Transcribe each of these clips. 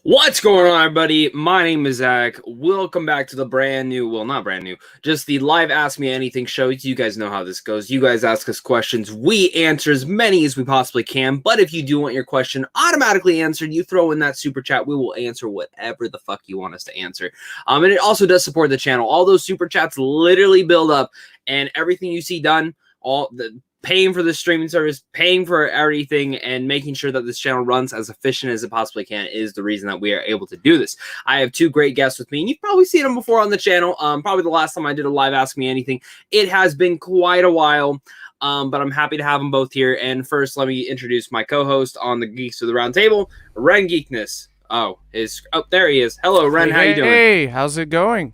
What's going on, everybody? My name is Zach. Welcome back to the brand new, well, not brand new, just the live Ask Me Anything show. You guys know how this goes. You guys ask us questions. We answer as many as we possibly can. But if you do want your question automatically answered, you throw in that super chat. We will answer whatever the fuck you want us to answer. And it also does support the channel. All those super chats literally build up, and everything you see done, all the paying for the streaming service, paying for everything, and making sure that this channel runs as efficient as it possibly can is the reason that we are able to do this. I have two great guests with me, and you've probably seen them before on the channel. Probably the last time I did a live Ask Me Anything. It has been quite a while, but I'm happy to have them both here. And first, let me introduce my co-host on the Geeks of the Round Table, Ren Geekness. Oh, there he is. Hello, Ren. How you doing? Hey, how's it going?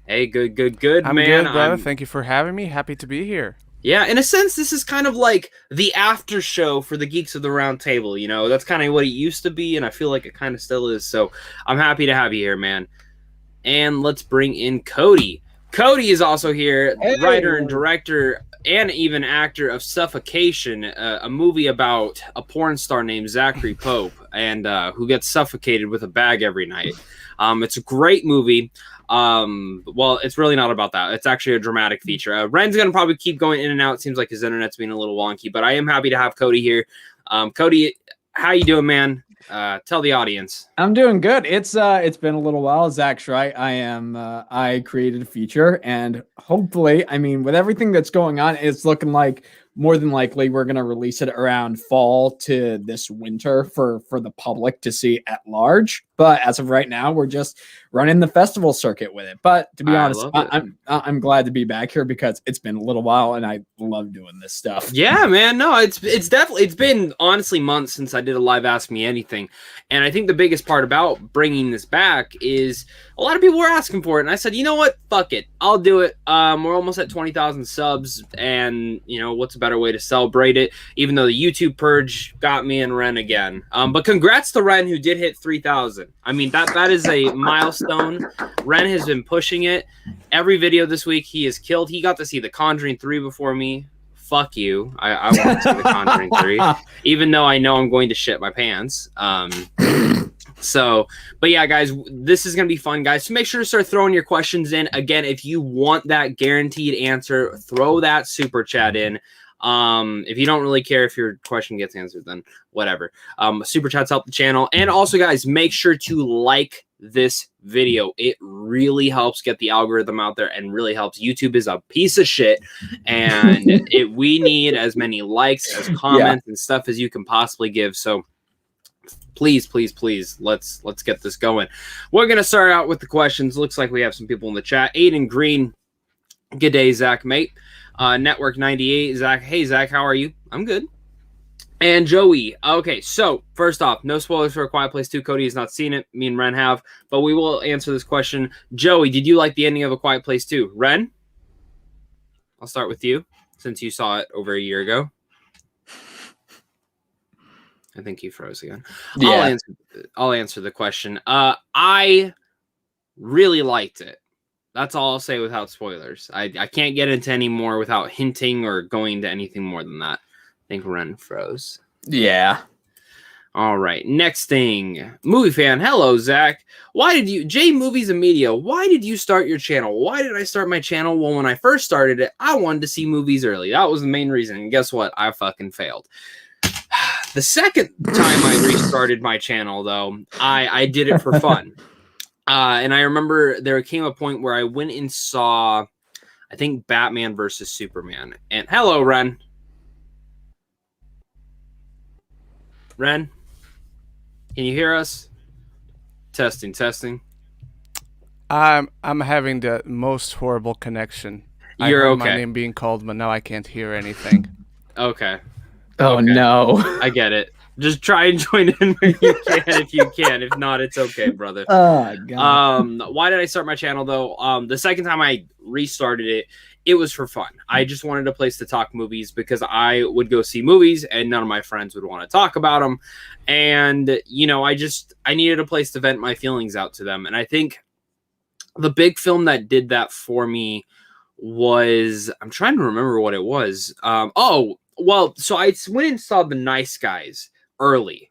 Hey, good, I'm man. Good, brother. Thank you for having me. Happy to be here. Yeah, in a sense, this is kind of like the after show for the Geeks of the Round Table. You know, that's kind of what it used to be, and I feel like it kind of still is. So I'm happy to have you here, man. And let's bring in Cody. Cody is also here, writer and director and even actor of Suffocation, a movie about a porn star named Zachary Pope and who gets suffocated with a bag every night. It's a great movie. Well, it's really not about that. It's actually a dramatic feature. Ren's gonna probably keep going in and out. It seems like his internet's being a little wonky, but I am happy to have Cody here. Cody, how you doing, man? Tell the audience. I'm doing good. It's been a little while. Zach's right. I created a feature, and hopefully, I mean, with everything that's going on, it's looking like more than likely we're gonna release it around fall to this winter for the public to see at large. But as of right now, we're just running the festival circuit with it. But to be honest, I'm glad to be back here because it's been a little while and I love doing this stuff. Yeah, man. No, it's been honestly months since I did a live Ask Me Anything. And I think the biggest part about bringing this back is a lot of people were asking for it. And I said, you know what? Fuck it. I'll do it. We're almost at 20,000 subs. And, you know, what's a better way to celebrate it? Even though the YouTube purge got me and Ren again. But congrats to Ren, who did hit 3,000. I mean, that is a milestone. Ren has been pushing it. Every video this week he has killed. He got to see The Conjuring 3 before me. Fuck you. I want to see The Conjuring 3, even though I know I'm going to shit my pants. But yeah, guys, this is going to be fun, guys. So make sure to start throwing your questions in. Again, if you want that guaranteed answer, throw that super chat in. If you don't really care if your question gets answered, then whatever. Super chats help the channel. And also, guys, make sure to like this video. It really helps get the algorithm out there and really helps. YouTube is a piece of shit, and we need as many likes, as comments, and stuff as you can possibly give. So please, let's get this going. We're gonna start out with the questions. Looks like we have some people in the chat. Aiden Green, good day, Zach, mate. Network 98, Zach. Hey, Zach, how are you? I'm good. And Joey. Okay, so first off, no spoilers for A Quiet Place 2. Cody has not seen it. Me and Ren have, but we will answer this question. Joey, did you like the ending of A Quiet Place 2? Ren? I'll start with you, since you saw it over a year ago. I think you froze again. Yeah. I'll answer the question. I really liked it. That's all I'll say without spoilers. I can't get into any more without hinting or going to anything more than that. I think Ren froze. Yeah. All right. Next thing. Movie fan. Hello, Zach. J Movies and Media, why did you start your channel? Why did I start my channel? Well, when I first started it, I wanted to see movies early. That was the main reason. And guess what? I fucking failed. The second time I restarted my channel, though, I did it for fun. And I remember there came a point where I went and saw, I think, Batman versus Superman. And hello, Ren. Ren, can you hear us? Testing. I'm having the most horrible connection. You're I heard okay. My name being called, but now I can't hear anything. Okay. Oh, no. I get it. Just try and join in when you can, if you can. If not, it's okay, brother. Oh, God. Why did I start my channel, though? The second time I restarted it, it was for fun. I just wanted a place to talk movies because I would go see movies and none of my friends would want to talk about them. And, you know, I needed a place to vent my feelings out to them. And I think the big film that did that for me was, I'm trying to remember what it was. So I went and saw The Nice Guys early.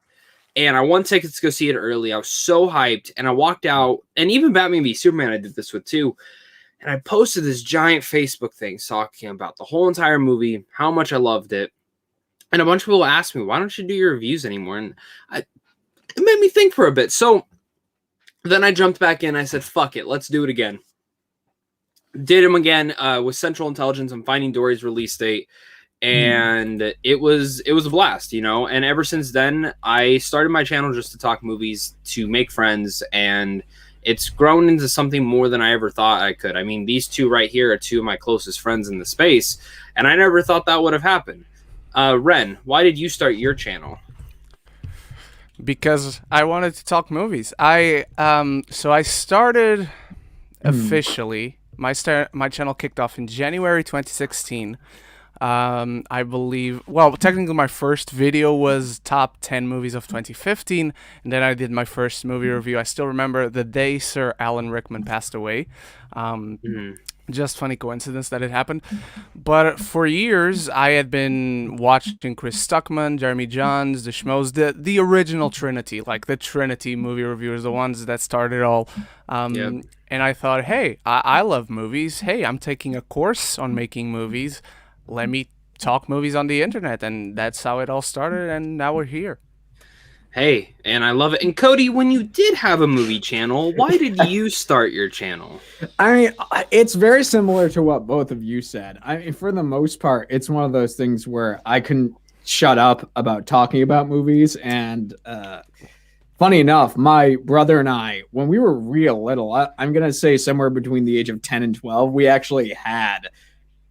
and I won tickets to go see it early. I was so hyped, and I walked out, and even Batman v Superman I did this with too. And I posted this giant Facebook thing talking about the whole entire movie, how much I loved it. And a bunch of people asked me, why don't you do your reviews anymore? And it made me think for a bit. So then I jumped back in. I said, fuck it. Let's do it again. Did them again with Central Intelligence and Finding Dory's release date. And it was a blast, you know? And ever since then, I started my channel just to talk movies, to make friends, and it's grown into something more than I ever thought I could. I mean, these two right here are two of my closest friends in the space, and I never thought that would have happened. Ren, why did you start your channel? Because I wanted to talk movies. So I started officially. My channel kicked off in January 2016. I believe, well, technically my first video was top 10 movies of 2015, and then I did my first movie review. I still remember the day Sir Alan Rickman passed away. Just funny coincidence that it happened. But for years, I had been watching Chris Stuckman, Jeremy Johns, the Schmoes, the original Trinity, like the Trinity movie reviewers, the ones that started all. And I thought, hey, I love movies. Hey, I'm taking a course on making movies. Let me talk movies on the internet. And that's how it all started. And now we're here. Hey, and I love it. And Cody, when you did have a movie channel, why did you start your channel? I mean, it's very similar to what both of you said. I mean, for the most part, it's one of those things where I couldn't shut up about talking about movies. And funny enough, my brother and I, when we were real little, I'm going to say somewhere between the age of 10 and 12, we actually had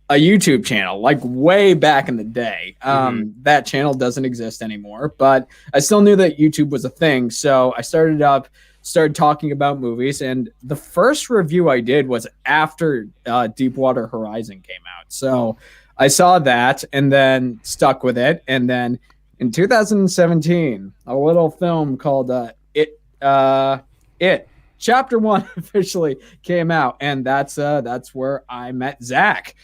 a YouTube channel, like way back in the day. That channel doesn't exist anymore, but I still knew that YouTube was a thing. So I started talking about movies, and the first review I did was after Deepwater Horizon came out. So I saw that and then stuck with it. And then in 2017, a little film called It Chapter 1 officially came out, and that's where I met Zach.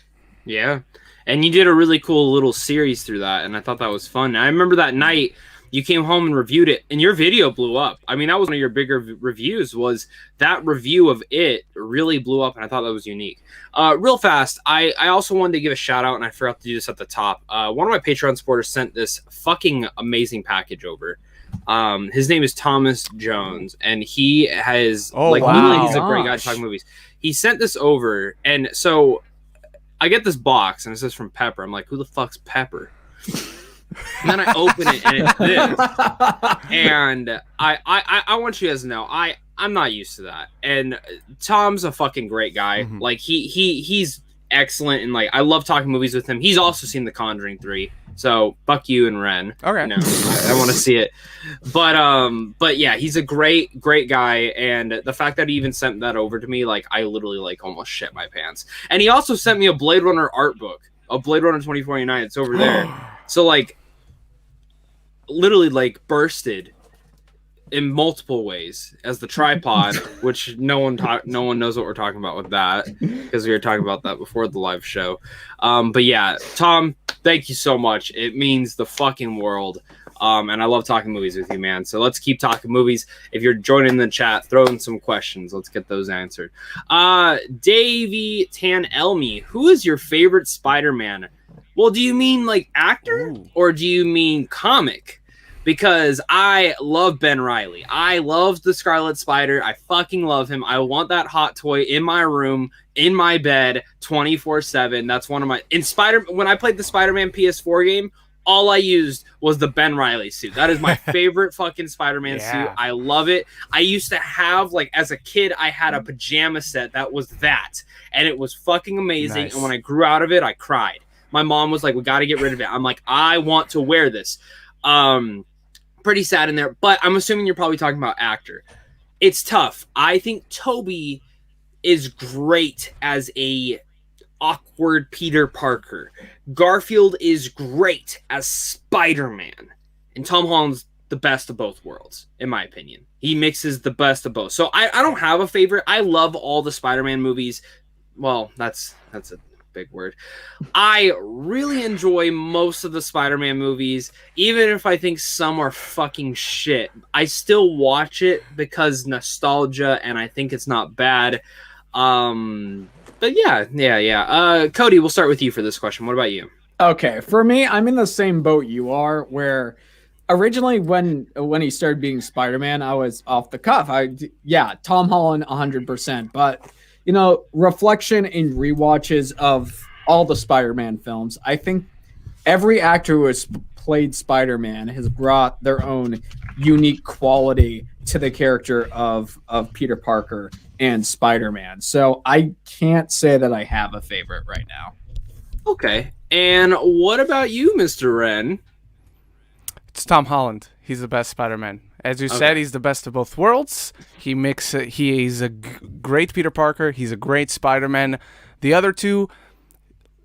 Yeah. And you did a really cool little series through that, and I thought that was fun. I remember that night you came home and reviewed it, and your video blew up. I mean, that was one of your bigger reviews, was that review of it really blew up, and I thought that was unique. Real fast, I also wanted to give a shout out, and I forgot to do this at the top. One of my Patreon supporters sent this fucking amazing package over. His name is Thomas Jones, and he has he's a great guy talking movies. He sent this over, and so I get this box, and it says from Pepper. I'm like, who the fuck's Pepper? And then I open it, and it's this. And I want you guys to know, I'm not used to that. And Tom's a fucking great guy. Like he's excellent, and like I love talking movies with him. He's also seen The Conjuring 3. So fuck you and Ren. Okay. No, I want to see it. But yeah, he's a great guy, and the fact that he even sent that over to me, like I literally like almost shit my pants. And he also sent me a Blade Runner art book, a Blade Runner 2049. It's over there. So like literally like bursted in multiple ways as the tripod, which no one knows what we're talking about with that, because we were talking about that before the live show. But yeah, Tom, thank you so much. It means the fucking world. And I love talking movies with you, man. So let's keep talking movies. If you're joining the chat, throw in some questions. Let's get those answered. Davey Tan Elmi, who is your favorite Spider-Man? Well, do you mean like actor or do you mean comic? Because I love Ben Reilly. I love the Scarlet Spider. I fucking love him. I want that hot toy in my room, in my bed, 24/7. That's one of my... When I played the Spider-Man PS4 game, all I used was the Ben Reilly suit. That is my favorite fucking Spider-Man suit. I love it. I used to have, like, as a kid, I had a pajama set that was that. And it was fucking amazing. Nice. And when I grew out of it, I cried. My mom was like, we got to get rid of it. I'm like, I want to wear this. Pretty sad in there, but I'm assuming you're probably talking about actor. It's tough. I think Toby is great as a awkward Peter Parker. Garfield is great as Spider-Man. And Tom Holland's the best of both worlds, in my opinion. He mixes the best of both. So I don't have a favorite. I love all the Spider-Man movies. Well, that's a big word. I really enjoy most of the Spider-Man movies, even if I think some are fucking shit. I still watch it because nostalgia, and I think it's not bad. But yeah. Cody, we'll start with you for this question. What about you? Okay, for me, I'm in the same boat you are, where originally when he started being Spider-Man, I was off the cuff. Tom Holland 100%. But reflection and rewatches of all the Spider-Man films, I think every actor who has played Spider-Man has brought their own unique quality to the character of Peter Parker and Spider-Man. So I can't say that I have a favorite right now. Okay. And what about you, Mr. Wren? It's Tom Holland. He's the best Spider-Man. As you said, he's the best of both worlds. He is a great Peter Parker. He's a great Spider-Man. The other two,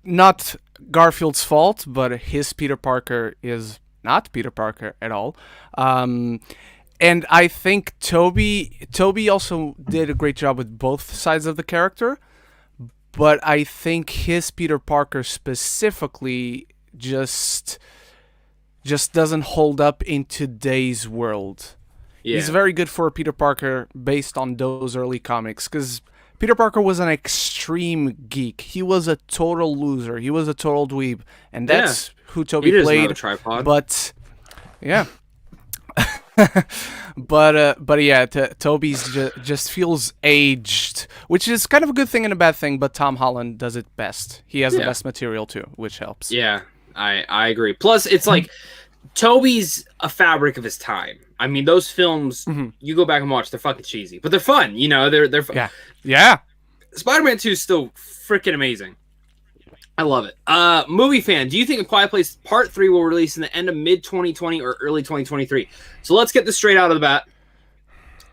not Garfield's fault, but his Peter Parker is not Peter Parker at all. And I think Toby also did a great job with both sides of the character. But I think his Peter Parker specifically just doesn't hold up in today's world. Yeah. He's very good for Peter Parker based on those early comics, because Peter Parker was an extreme geek. He was a total loser. He was a total dweeb, and that's who Toby played. Have a tripod. But yeah. but yeah, Toby's just feels aged, which is kind of a good thing and a bad thing, but Tom Holland does it best. He has the best material too, which helps. Yeah, I agree. Plus, it's like Toby's a fabric of his time. I mean, those films, you go back and watch, they're fucking cheesy, but they're fun. They're fun. Yeah. Spider-Man 2 is still freaking amazing. I love it. Movie fan, do you think A Quiet Place Part 3 will release in the end of mid-2020 or early 2023? So let's get this straight out of the bat.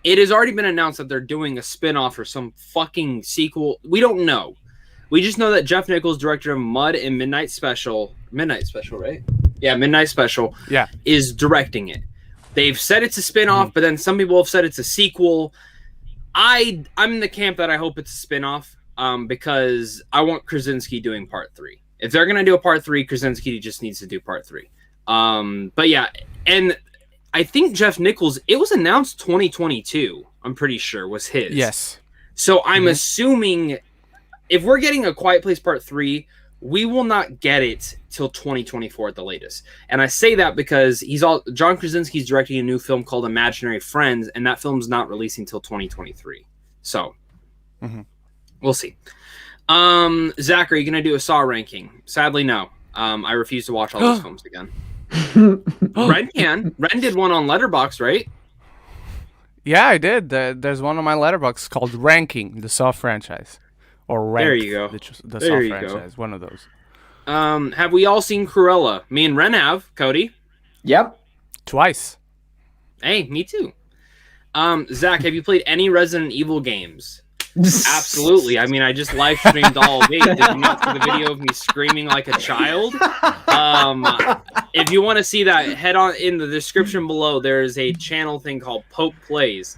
It has already been announced that they're doing a spin-off or some fucking sequel. We don't know. We just know that Jeff Nichols, director of Mud and Midnight Special, right? Yeah, Midnight Special, is directing it. They've said it's a spin-off, but then some people have said it's a sequel. I'm in the camp that I hope it's a spin-off. Because I want Krasinski doing part 3. If they're gonna do a part 3, Krasinski just needs to do part 3. But yeah, and I think Jeff Nichols, it was announced 2022. I'm pretty sure was his. Yes. So I'm assuming if we're getting A Quiet Place Part 3, we will not get it till 2024 at the latest. And I say that because John Krasinski's directing a new film called Imaginary Friends, and that film's not releasing till 2023. So. We'll see. Zach, are you going to do a Saw ranking? Sadly, no. I refuse to watch all those films again. Ren can. Ren did one on Letterboxd, right? Yeah, I did. There's one on my Letterboxd called Ranking the Saw franchise. Or Rank there you go. The Saw franchise. One of those. Have we all seen Cruella? Me and Ren have. Cody? Yep. Twice. Hey, me too. Zach, have you played any Resident Evil games? Absolutely. I mean, I just live streamed all day. Did you not see the video of me screaming like a child? If you want to see that, head on in the description below. There is a channel thing called Pope Plays.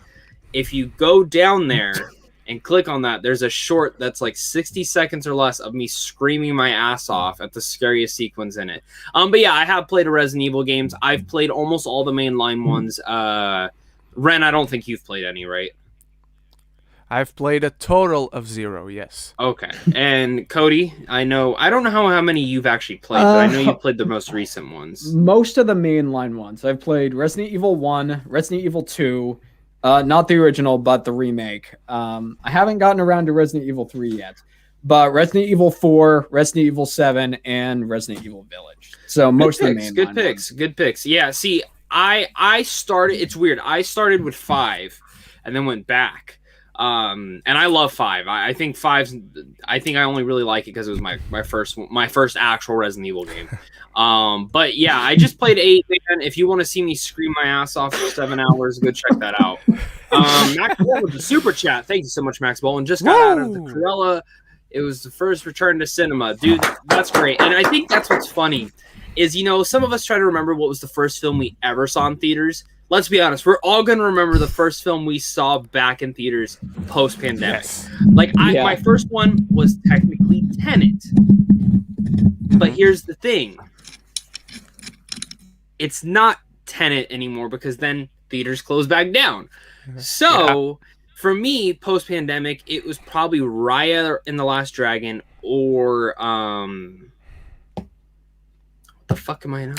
If you go down there and click on that, there's a short that's like 60 seconds or less of me screaming my ass off at the scariest sequence in it. But yeah, I have played a Resident Evil games. I've played almost all the mainline ones. Ren, I don't think you've played any, right? I've played a total of 0, yes. Okay. And Cody, I don't know how many you've actually played, but I know you played the most recent ones. Most of the mainline ones. I've played Resident Evil 1, Resident Evil 2, not the original, but the remake. I haven't gotten around to Resident Evil 3 yet, but Resident Evil 4, Resident Evil 7, and Resident Evil Village. So most of the mainline Good picks. Yeah, see, I started, it's weird. I started with 5 and then went back. And I love 5. I think 5's. I think I only really like it because it was my first actual Resident Evil game. But yeah, I just played 8. Man, if you want to see me scream my ass off for 7 hours, go check that out. Max Ball with the super chat. Thank you so much, Max Ball. And just got out of the Cruella. It was the first return to cinema, dude. That's great. And I think that's what's funny is some of us try to remember what was the first film we ever saw in theaters. let's be honest, we're all gonna remember the first film we saw back in theaters post-pandemic. Yes. Like my first one was technically Tenet. But here's the thing. It's not Tenet anymore because then theaters closed back down. So for me, post-pandemic, it was probably Raya and the Last Dragon or what the fuck am I now?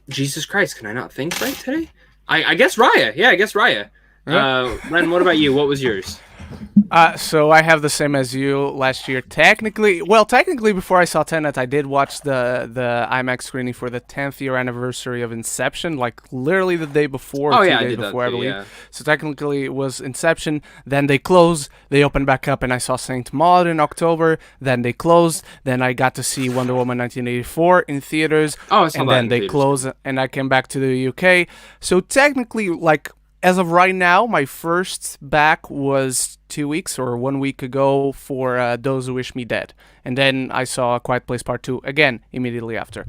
Jesus Christ, can I not think right today? I guess Raya. Yeah, I guess Raya. Len, what about you? What was yours? So I have the same as you last year. Technically, before I saw Tenet, I did watch the IMAX screening for the 10th year anniversary of Inception, like literally the day before, Oh, 2 yeah, I days did that before, I too, believe. yeah. So technically it was Inception, then they closed, they opened back up, and I saw Saint Maud in October, then they closed, then I got to see Wonder Woman 1984 in theaters, Oh, I saw and that then in they theaters, closed, and I came back to the UK. So technically, like, as of right now, my first back was 2 weeks or 1 week ago for Those Who Wish Me Dead. And then I saw A Quiet Place Part 2 again immediately after.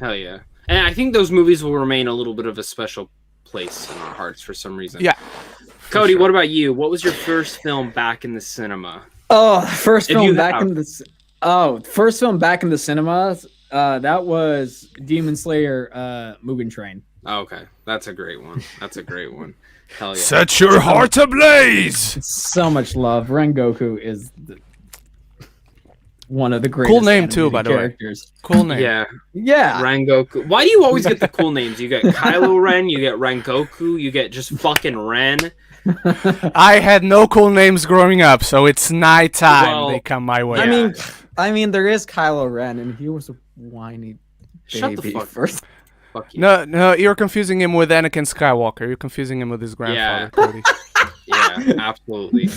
Hell yeah. And I think those movies will remain a little bit of a special place in our hearts for some reason. Yeah. Cody, what about you? What was your first film back in the cinema? Oh, first If film you back have- in the first film back in the cinemas. That was Demon Slayer, Mugen Train. Oh, okay. That's a great one. Hell yeah. Set your heart ablaze! So much love. Rengoku is one of the greatest. Cool name too, animated by the way. characters. Cool name. Yeah. Yeah. Rengoku. Why do you always get the cool names? You get Kylo Ren, you get Rengoku, you get just fucking Ren. I had no cool names growing up, so it's nighttime. Well, They come my way. yeah. I mean, there is Kylo Ren, and he was a whiny Shut the baby fuck first. Fuck you. No, you're confusing him with Anakin Skywalker. You're confusing him with his grandfather, Cody. Yeah, absolutely.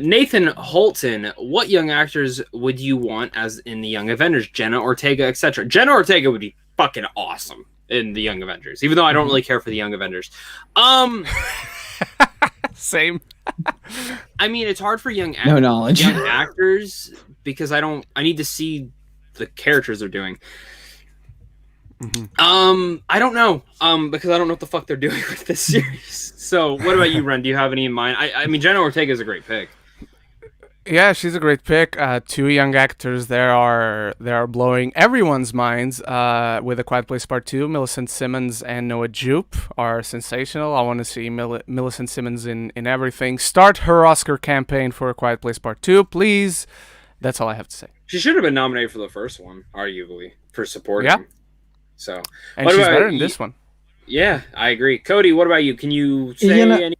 Nathan Holton, what young actors would you want as in the Young Avengers? Jenna Ortega, etc. Jenna Ortega would be fucking awesome in the Young Avengers, even though I don't really care for the Young Avengers. Same. I mean, it's hard for young No knowledge. young actors because I need to see the characters they're doing. I don't know. Because I don't know what the fuck they're doing with this series. So, what about you, Ren? Do you have any in mind? I mean, Jenna Ortega is a great pick. Yeah, she's a great pick. Two young actors there are blowing everyone's minds. With A Quiet Place Part 2, Millicent Simmons and Noah Jupe are sensational. I want to see Millicent Simmons in everything. Start her Oscar campaign for A Quiet Place Part 2, please. That's all I have to say. She should have been nominated for the first one, arguably, for supporting. Yeah. So, And what she's about better in this one. Yeah, I agree. Cody, what about you? Can you say any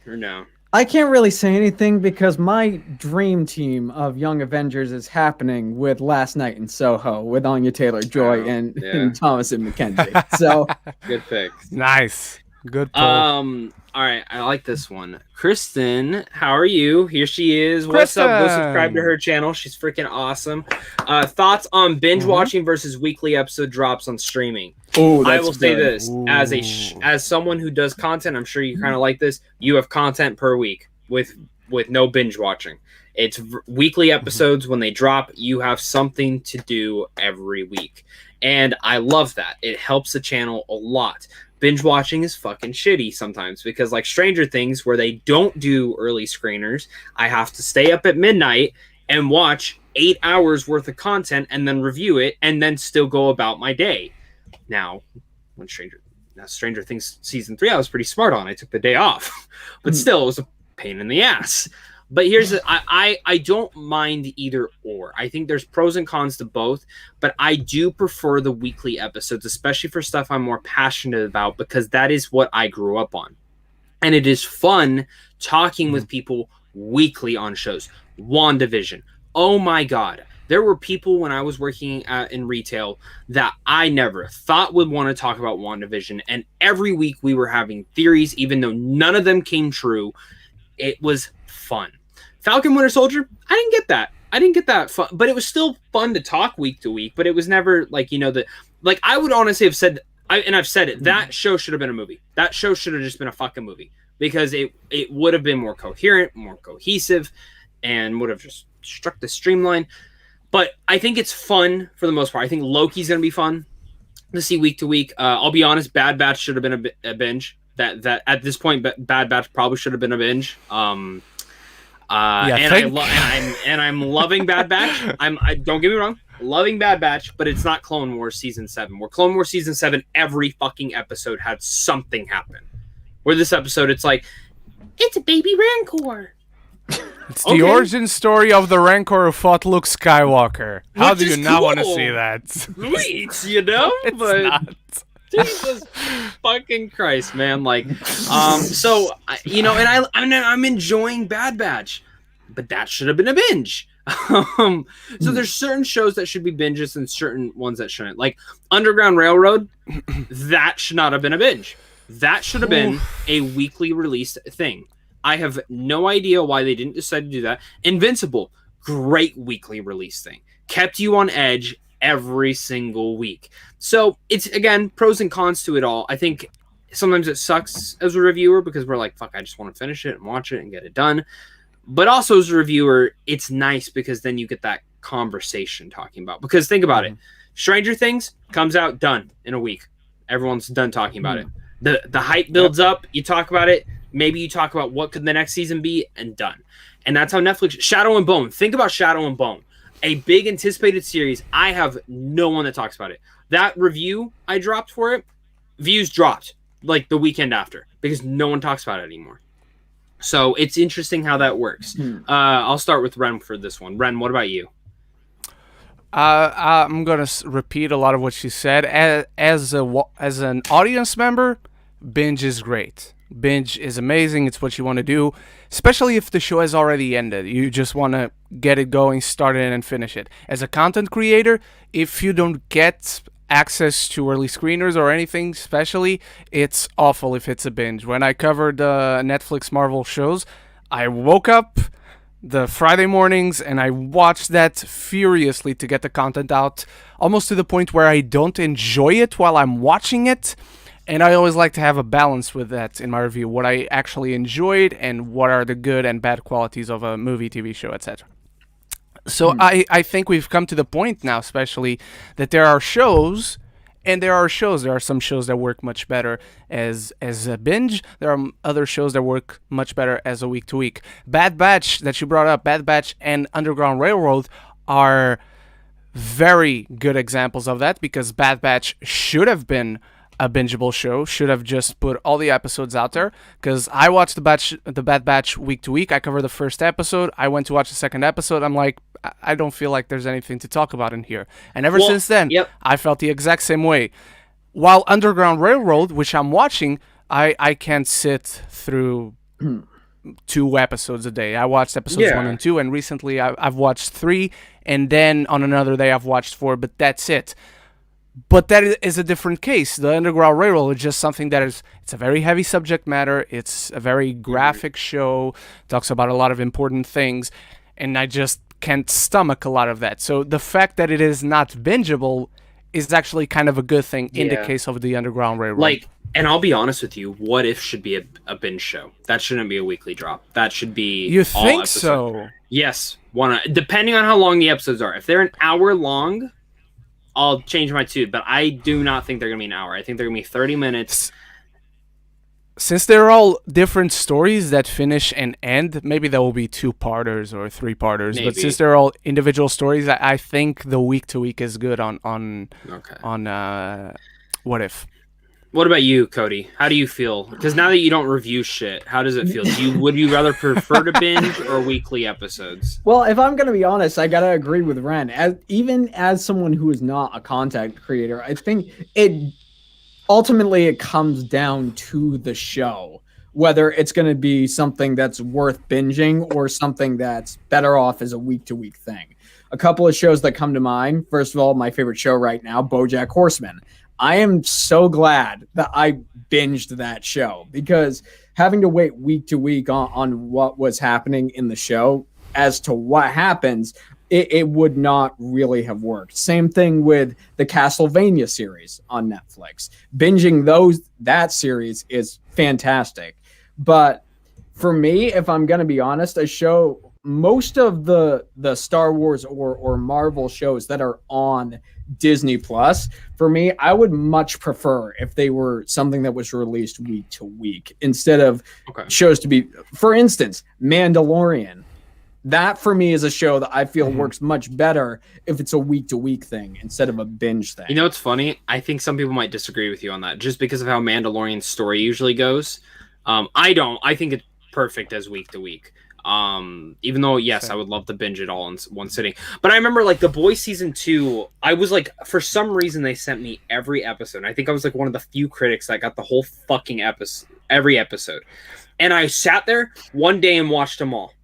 or no? I can't really say anything because my dream team of Young Avengers is happening with Last Night in Soho with Anya Taylor-Joy and Thomas and Mackenzie. So Good pick. Nice. Good pull. All right, I like this one. Kristen, how are you? Here she is. What's up? Go subscribe to her channel. She's freaking awesome. Thoughts on binge watching versus weekly episode drops on streaming? oh, I will say good. this as someone who does content, I'm sure you kind of like this. You have content per week with no binge watching. It's weekly episodes. When they drop, you have something to do every week, and I love that. It helps the channel a lot. Binge watching is fucking shitty sometimes because, like Stranger Things, where they don't do early screeners, I have to stay up at midnight and watch 8 hours worth of content and then review it and then still go about my day. Now, when Stranger Things season 3, I was pretty smart on. I took the day off, but still, it was a pain in the ass. But I don't mind either or. I think there's pros and cons to both, but I do prefer the weekly episodes, especially for stuff I'm more passionate about, because that is what I grew up on. And it is fun talking with people weekly on shows. WandaVision. Oh my God. There were people when I was working in retail that I never thought would want to talk about WandaVision. And every week we were having theories, even though none of them came true. It was fun. Falcon Winter Soldier, I didn't get that fun, but it was still fun to talk week to week, but it was never like, I would honestly have said, I've said it, that show should have been a movie. That show should have just been a fucking movie because it would have been more coherent, more cohesive, and would have just struck the streamline. But I think it's fun for the most part. I think Loki's going to be fun. to see week to week. I'll be honest, Bad Batch should have been a binge. That at this point, Bad Batch probably should have been a binge. I'm loving Bad Batch. I don't get me wrong, loving Bad Batch, but it's not Clone Wars season 7. Where Clone Wars season 7, every fucking episode had something happen. Where this episode, it's like, it's a baby Rancor. It's the origin story of the Rancor who fought Luke Skywalker. How do you not want to see that? Sweet, you know? It's but not. Jesus fucking Christ, man! Like, so you know, and I'm enjoying Bad Batch, but that should have been a binge. So there's certain shows that should be binges and certain ones that shouldn't. Like Underground Railroad, that should not have been a binge. That should have been a weekly released thing. I have no idea why they didn't decide to do that. Invincible, great weekly release thing. Kept you on edge every single week. So it's, again, pros and cons to it all. I think sometimes it sucks as a reviewer because we're like, fuck, I just want to finish it and watch it and get it done. But also as a reviewer, it's nice because then you get that conversation talking about. Because think about it. Stranger Things comes out done in a week. Everyone's done talking about it. The hype builds up. You talk about it. Maybe you talk about what could the next season be, and done. And that's how Netflix... Shadow and Bone. Think about Shadow and Bone. A big anticipated series. I have no one that talks about it. That review I dropped for it, views dropped like the weekend after because no one talks about it anymore. So it's interesting how that works. I'll start with Ren for this one. Ren, what about you? I'm going to repeat a lot of what she said. As an audience member, binge is great. Binge is amazing. It's what you want to do, especially if the show has already ended. You just want to get it going, start it, and finish it. As a content creator, if you don't get access to early screeners or anything, especially, it's awful if it's a binge. When I covered Netflix Marvel shows, I woke up the Friday mornings and I watched that furiously to get the content out, almost to the point where I don't enjoy it while I'm watching it. And I always like to have a balance with that in my review, what I actually enjoyed and what are the good and bad qualities of a movie, TV show, etc. So I think we've come to the point now, especially, that there are shows, and there are shows. There are some shows that work much better as a binge. There are other shows that work much better as a week-to-week. Bad Batch, that you brought up, Bad Batch and Underground Railroad are very good examples of that, because Bad Batch should have been a bingeable show, should have just put all the episodes out there, because I watched the Bad Batch week to week. I covered the first episode. I went to watch the second episode. I'm like, I don't feel like there's anything to talk about in here. And ever since then, I felt the exact same way. While Underground Railroad, which I'm watching, I can't sit through 2 episodes a day. I watched episodes 1 and 2, and recently I've watched 3, and then on another day I've watched 4, but that's it. But that is a different case. The Underground Railroad is just something that it's a very heavy subject matter. It's a very graphic show, talks about a lot of important things, and I just can't stomach a lot of that. So the fact that it is not bingeable is actually kind of a good thing in the case of the Underground Railroad. Like, and I'll be honest with you, What If should be a binge show. That shouldn't be a weekly drop. That should be You think so? Yes. Depending on how long the episodes are. If they're an hour long, I'll change my tune, but I do not think they're going to be an hour. I think they're going to be 30 minutes. Since they're all different stories that finish and end, maybe there will be 2-parters or 3-parters. Maybe. But since they're all individual stories, I think the week-to-week is good on What If. What about you, Cody? How do you feel? Because now that you don't review shit, how does it feel? Would you rather prefer to binge or weekly episodes? Well, if I'm going to be honest, I got to agree with Ren. Even as someone who is not a content creator, I think ultimately it comes down to the show, whether it's going to be something that's worth binging or something that's better off as a week-to-week thing. A couple of shows that come to mind. First of all, my favorite show right now, BoJack Horseman. I am so glad that I binged that show, because having to wait week to week on what was happening in the show as to what happens, it would not really have worked. Same thing with the Castlevania series on Netflix. Binging that series is fantastic. But for me, if I'm going to be honest, a show most of the Star Wars or Marvel shows that are on Disney Plus, for me, I would much prefer if they were something that was released week to week instead of shows to be, for instance, Mandalorian. That for me is a show that I feel works much better if it's a week to week thing instead of a binge thing. You know what's funny? I think some people might disagree with you on that just because of how Mandalorian's story usually goes. I don't. I think it's perfect as week to week. Even though, yes, I would love to binge it all in one sitting. But I remember like The Boys season 2, I was like, for some reason they sent me every episode. I think I was like one of the few critics that got the whole fucking episode, every episode. And I sat there one day and watched them all.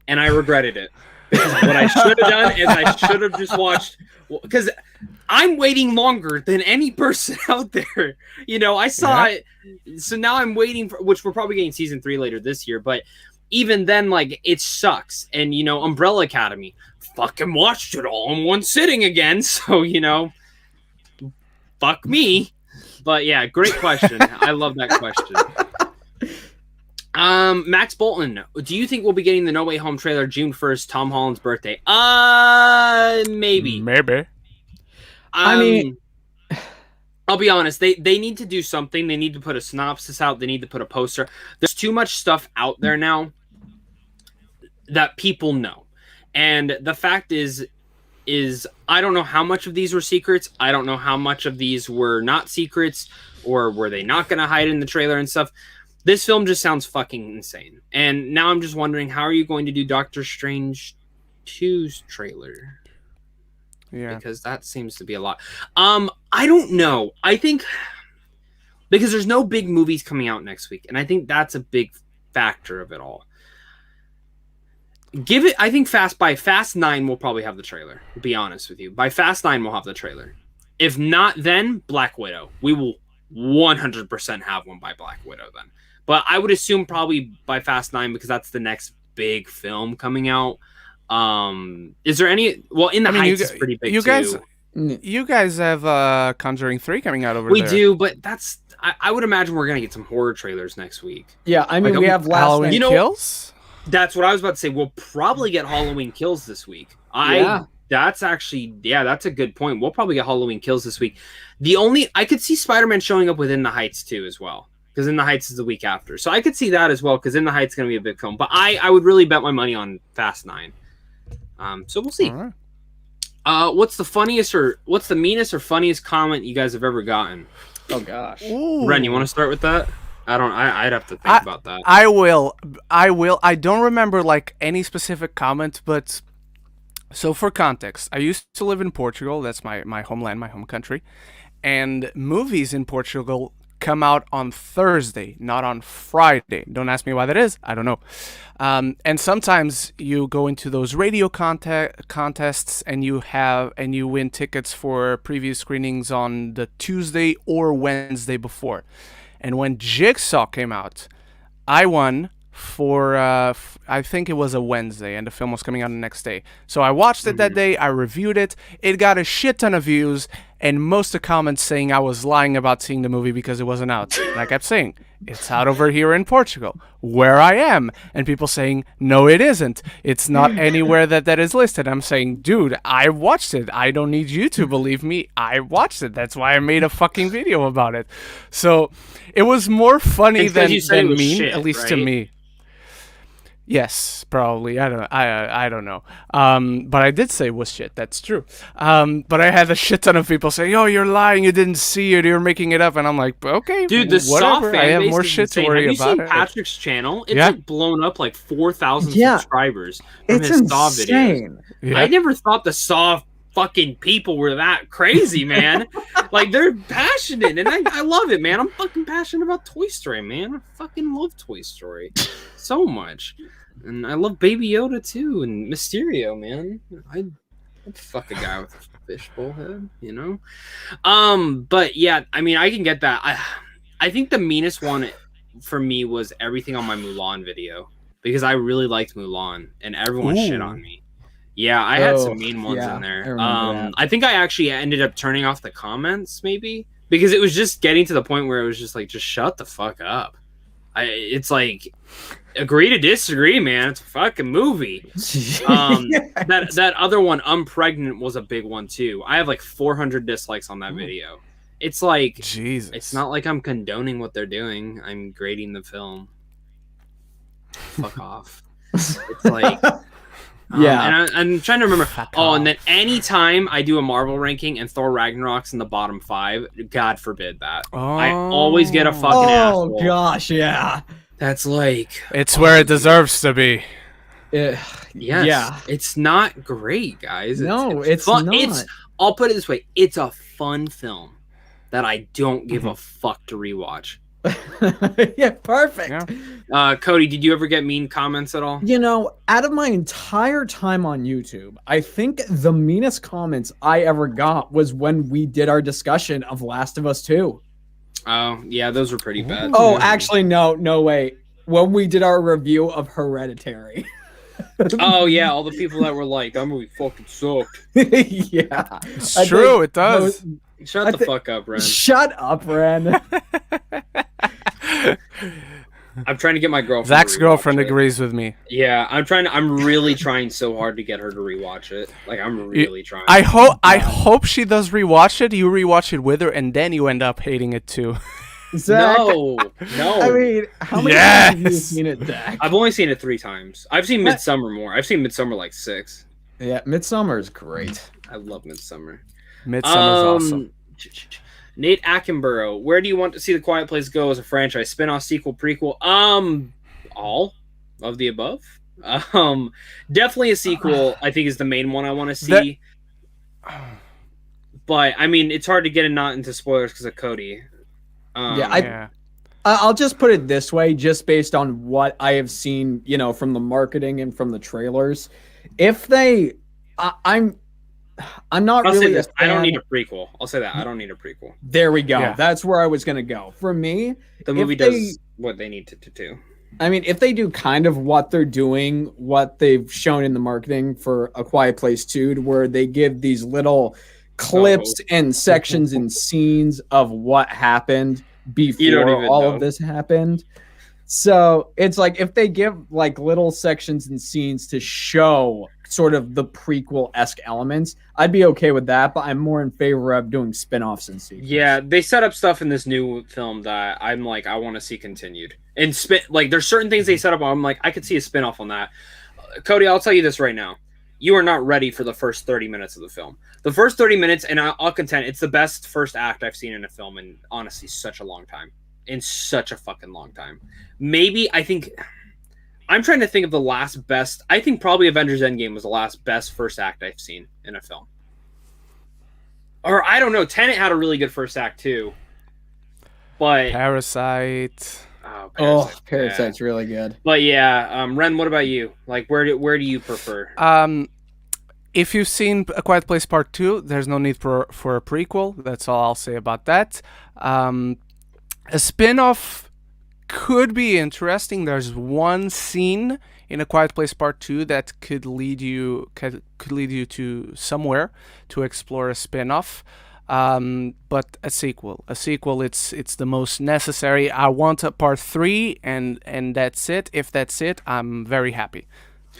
And I regretted it. Because what I should have done is I should have just watched, because I'm waiting longer than any person out there. You know, I saw it. So now I'm waiting for, which we're probably getting season 3 later this year. But even then, like, it sucks. And, you know, Umbrella Academy, fucking watched it all in one sitting again. So, you know, fuck me. But yeah, great question. I love that question. Max Bolton, do you think we'll be getting the No Way Home trailer June 1st, Tom Holland's birthday? Maybe. I mean, I'll be honest, they need to do something. They need to put a synopsis out. They need to put a poster. There's too much stuff out there now that people know. And the fact is I don't know how much of these were secrets. I don't know how much of these were not secrets, or were they not going to hide in the trailer and stuff. This film just sounds fucking insane. And now I'm just wondering, how are you going to do Doctor Strange 2's trailer? Yeah. Because that seems to be a lot. I don't know. I think because there's no big movies coming out next week, and I think that's a big factor of it all. I think by Fast 9 we'll probably have the trailer. To be honest with you. By Fast 9 we'll have the trailer. If not, then Black Widow. We will 100% have one by Black Widow then. But I would assume probably by Fast 9 because that's the next big film coming out. Is there any? Well, In the Heights is pretty big too. You guys have Conjuring 3 coming out over there. We do, but I would imagine we're gonna get some horror trailers next week. Yeah, I mean, we have Halloween Kills. That's what I was about to say. We'll probably get Halloween Kills this week. That's actually, that's a good point. We'll probably get Halloween Kills this week. I could see Spider-Man showing up with In the Heights too as well. Because In the Heights is the week after. So I could see that as well, because In the Heights is going to be a big film. But I would really bet my money on Fast 9. So we'll see. All right. What's the meanest or funniest comment you guys have ever gotten? Oh, gosh. Ooh. Ren, you want to start with that? I'd have to think about that. I will. I don't remember like any specific comment, but so for context, I used to live in Portugal. That's my homeland, my home country. And movies in Portugal come out on Thursday, not on Friday. Don't ask me why that is. I don't know. And sometimes you go into those radio contests and you win tickets for preview screenings on the Tuesday or Wednesday before. And when Jigsaw came out, I won for I think it was a Wednesday, and the film was coming out the next day. So I watched it that day. I reviewed it. It got a shit ton of views, and most of the comments saying I was lying about seeing the movie because it wasn't out. And I kept saying, it's out over here in Portugal, where I am. And people saying, no, it isn't. It's not anywhere that is listed. I'm saying, dude, I watched it. I don't need you to believe me. I watched it. That's why I made a fucking video about it. So it was more funny than mean, shit, at least right? To me. Yes, probably. I don't know. But I did say it was shit. That's true. But I had a shit ton of people say, "Oh, you're lying. You didn't see it. You're making it up." And I'm like, "Okay, dude, the Saw fan I have more shit to worry about." Have you seen Patrick's channel? It's like blown up like 4,000 subscribers from his Saw videos. Yeah. I never thought the Saw fucking people were that crazy, man. Like, they're passionate, and I love it, man. I'm fucking passionate about Toy Story, man. I fucking love Toy Story so much. And I love Baby Yoda too, and Mysterio, man. I'd fuck a guy with a fishbowl head, you know. But yeah, I mean, I can get that. I think the meanest one for me was everything on my Mulan video, because I really liked Mulan, and everyone shit on me. Yeah, I had some mean ones in there. I think I actually ended up turning off the comments, maybe, because it was just getting to the point where it was just like, just shut the fuck up. It's like, Agree to disagree, man. It's a fucking movie. That other one, I'm Pregnant, was a big one too. I have like 400 dislikes on that video. It's like, Jesus. It's not like I'm condoning what they're doing. I'm grading the film. Fuck off. It's like, yeah. And I'm trying to remember. Fuck and off. then anytime I do a Marvel ranking and Thor Ragnarok's in the bottom 5, God forbid that. I always get a fucking asshole. Oh gosh, yeah. That's like, It's where it deserves to be. yes, Yeah. it's not great, guys. No, it's fun. not. I'll put it this way: it's a fun film that I don't give a fuck to rewatch. Yeah, perfect. Yeah. Cody, did you ever get mean comments at all? You know, out of my entire time on YouTube, I think the meanest comments I ever got was when we did our discussion of Last of Us 2. Oh, yeah, those were pretty bad. Oh, actually, no, wait. When we did our review of Hereditary. Oh, yeah, all the people that were like, that movie fucking sucked. Yeah. It's true, it does. Shut the fuck up, Ren. Shut up, Ren. I'm trying to get my girlfriend. Zach's to girlfriend rewatch it. agrees with me. Yeah, I'm really trying so hard to get her to rewatch it. Like, I'm really trying. I hope she does rewatch it. You rewatch it with her, and then you end up hating it too. Zach, No. I mean, how many times have you seen it, Zach? I've only seen it 3 times. I've seen Midsummer more. I've seen Midsummer like 6. Yeah, Midsummer is great. I love Midsummer. Midsummer's awesome. Nate Attenborough, where do you want to see The Quiet Place go as a franchise? Spinoff, sequel, prequel? All of the above. Definitely a sequel. I think is the main one I want to see. But I mean, it's hard to get not into spoilers because of Cody. I'll just put it this way, just based on what I have seen, you know, from the marketing and from the trailers. If they, I'm not I'll really. say this. I don't need a prequel. I'll say that. I don't need a prequel. There we go. Yeah. That's where I was gonna go. For me, The movie does what they need to do. I mean, if they do kind of what they're doing, what they've shown in the marketing for A Quiet Place 2, to where they give these little clips and sections and scenes of what happened before all of this happened. So it's like if they give like little sections and scenes to show sort of the prequel-esque elements, I'd be okay with that, but I'm more in favor of doing spin-offs and sequels. Yeah, they set up stuff in this new film that I'm like, I want to see continued. And there's certain things they set up, I'm like, I could see a spin-off on that. Cody, I'll tell you this right now. You are not ready for the first 30 minutes of the film. The first 30 minutes, and I'll contend, it's the best first act I've seen in a film in, honestly, such a long time. In such a fucking long time. Maybe, I think... I'm trying to think of the last best... I think probably Avengers Endgame was the last best first act I've seen in a film. Or, I don't know, Tenet had a really good first act, too. But... Parasite. Oh, Parasite's really good. But yeah, Ren, what about you? Like, where do you prefer? If you've seen A Quiet Place Part 2, there's no need for a prequel. That's all I'll say about that. A spin-off could be interesting. There's one scene in A Quiet Place Part 2 that could lead you to somewhere to explore a spin-off. But a sequel, it's the most necessary. I want a part 3, and that's it. If that's it, I'm very happy.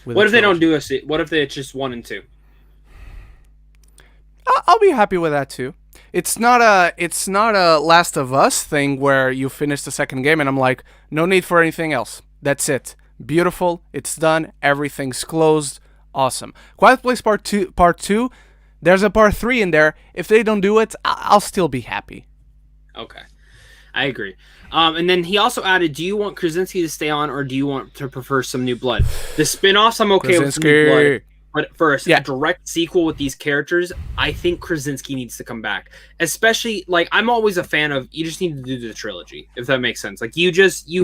What if they don't do what if it's just 1 and 2? I'll be happy with that too. It's not a Last of Us thing where you finish the second game and I'm like, no need for anything else. That's it. Beautiful. It's done. Everything's closed. Awesome. Quiet Place Part 2. There's a part 3 in there. If they don't do it, I'll still be happy. Okay. I agree. And then he also added, do you want Krasinski to stay on or do you want to prefer some new blood? The spin-offs, I'm okay with some new blood. But for a direct sequel with these characters, I think Krasinski needs to come back. Especially, like, I'm always a fan of, you just need to do the trilogy, if that makes sense. Like, you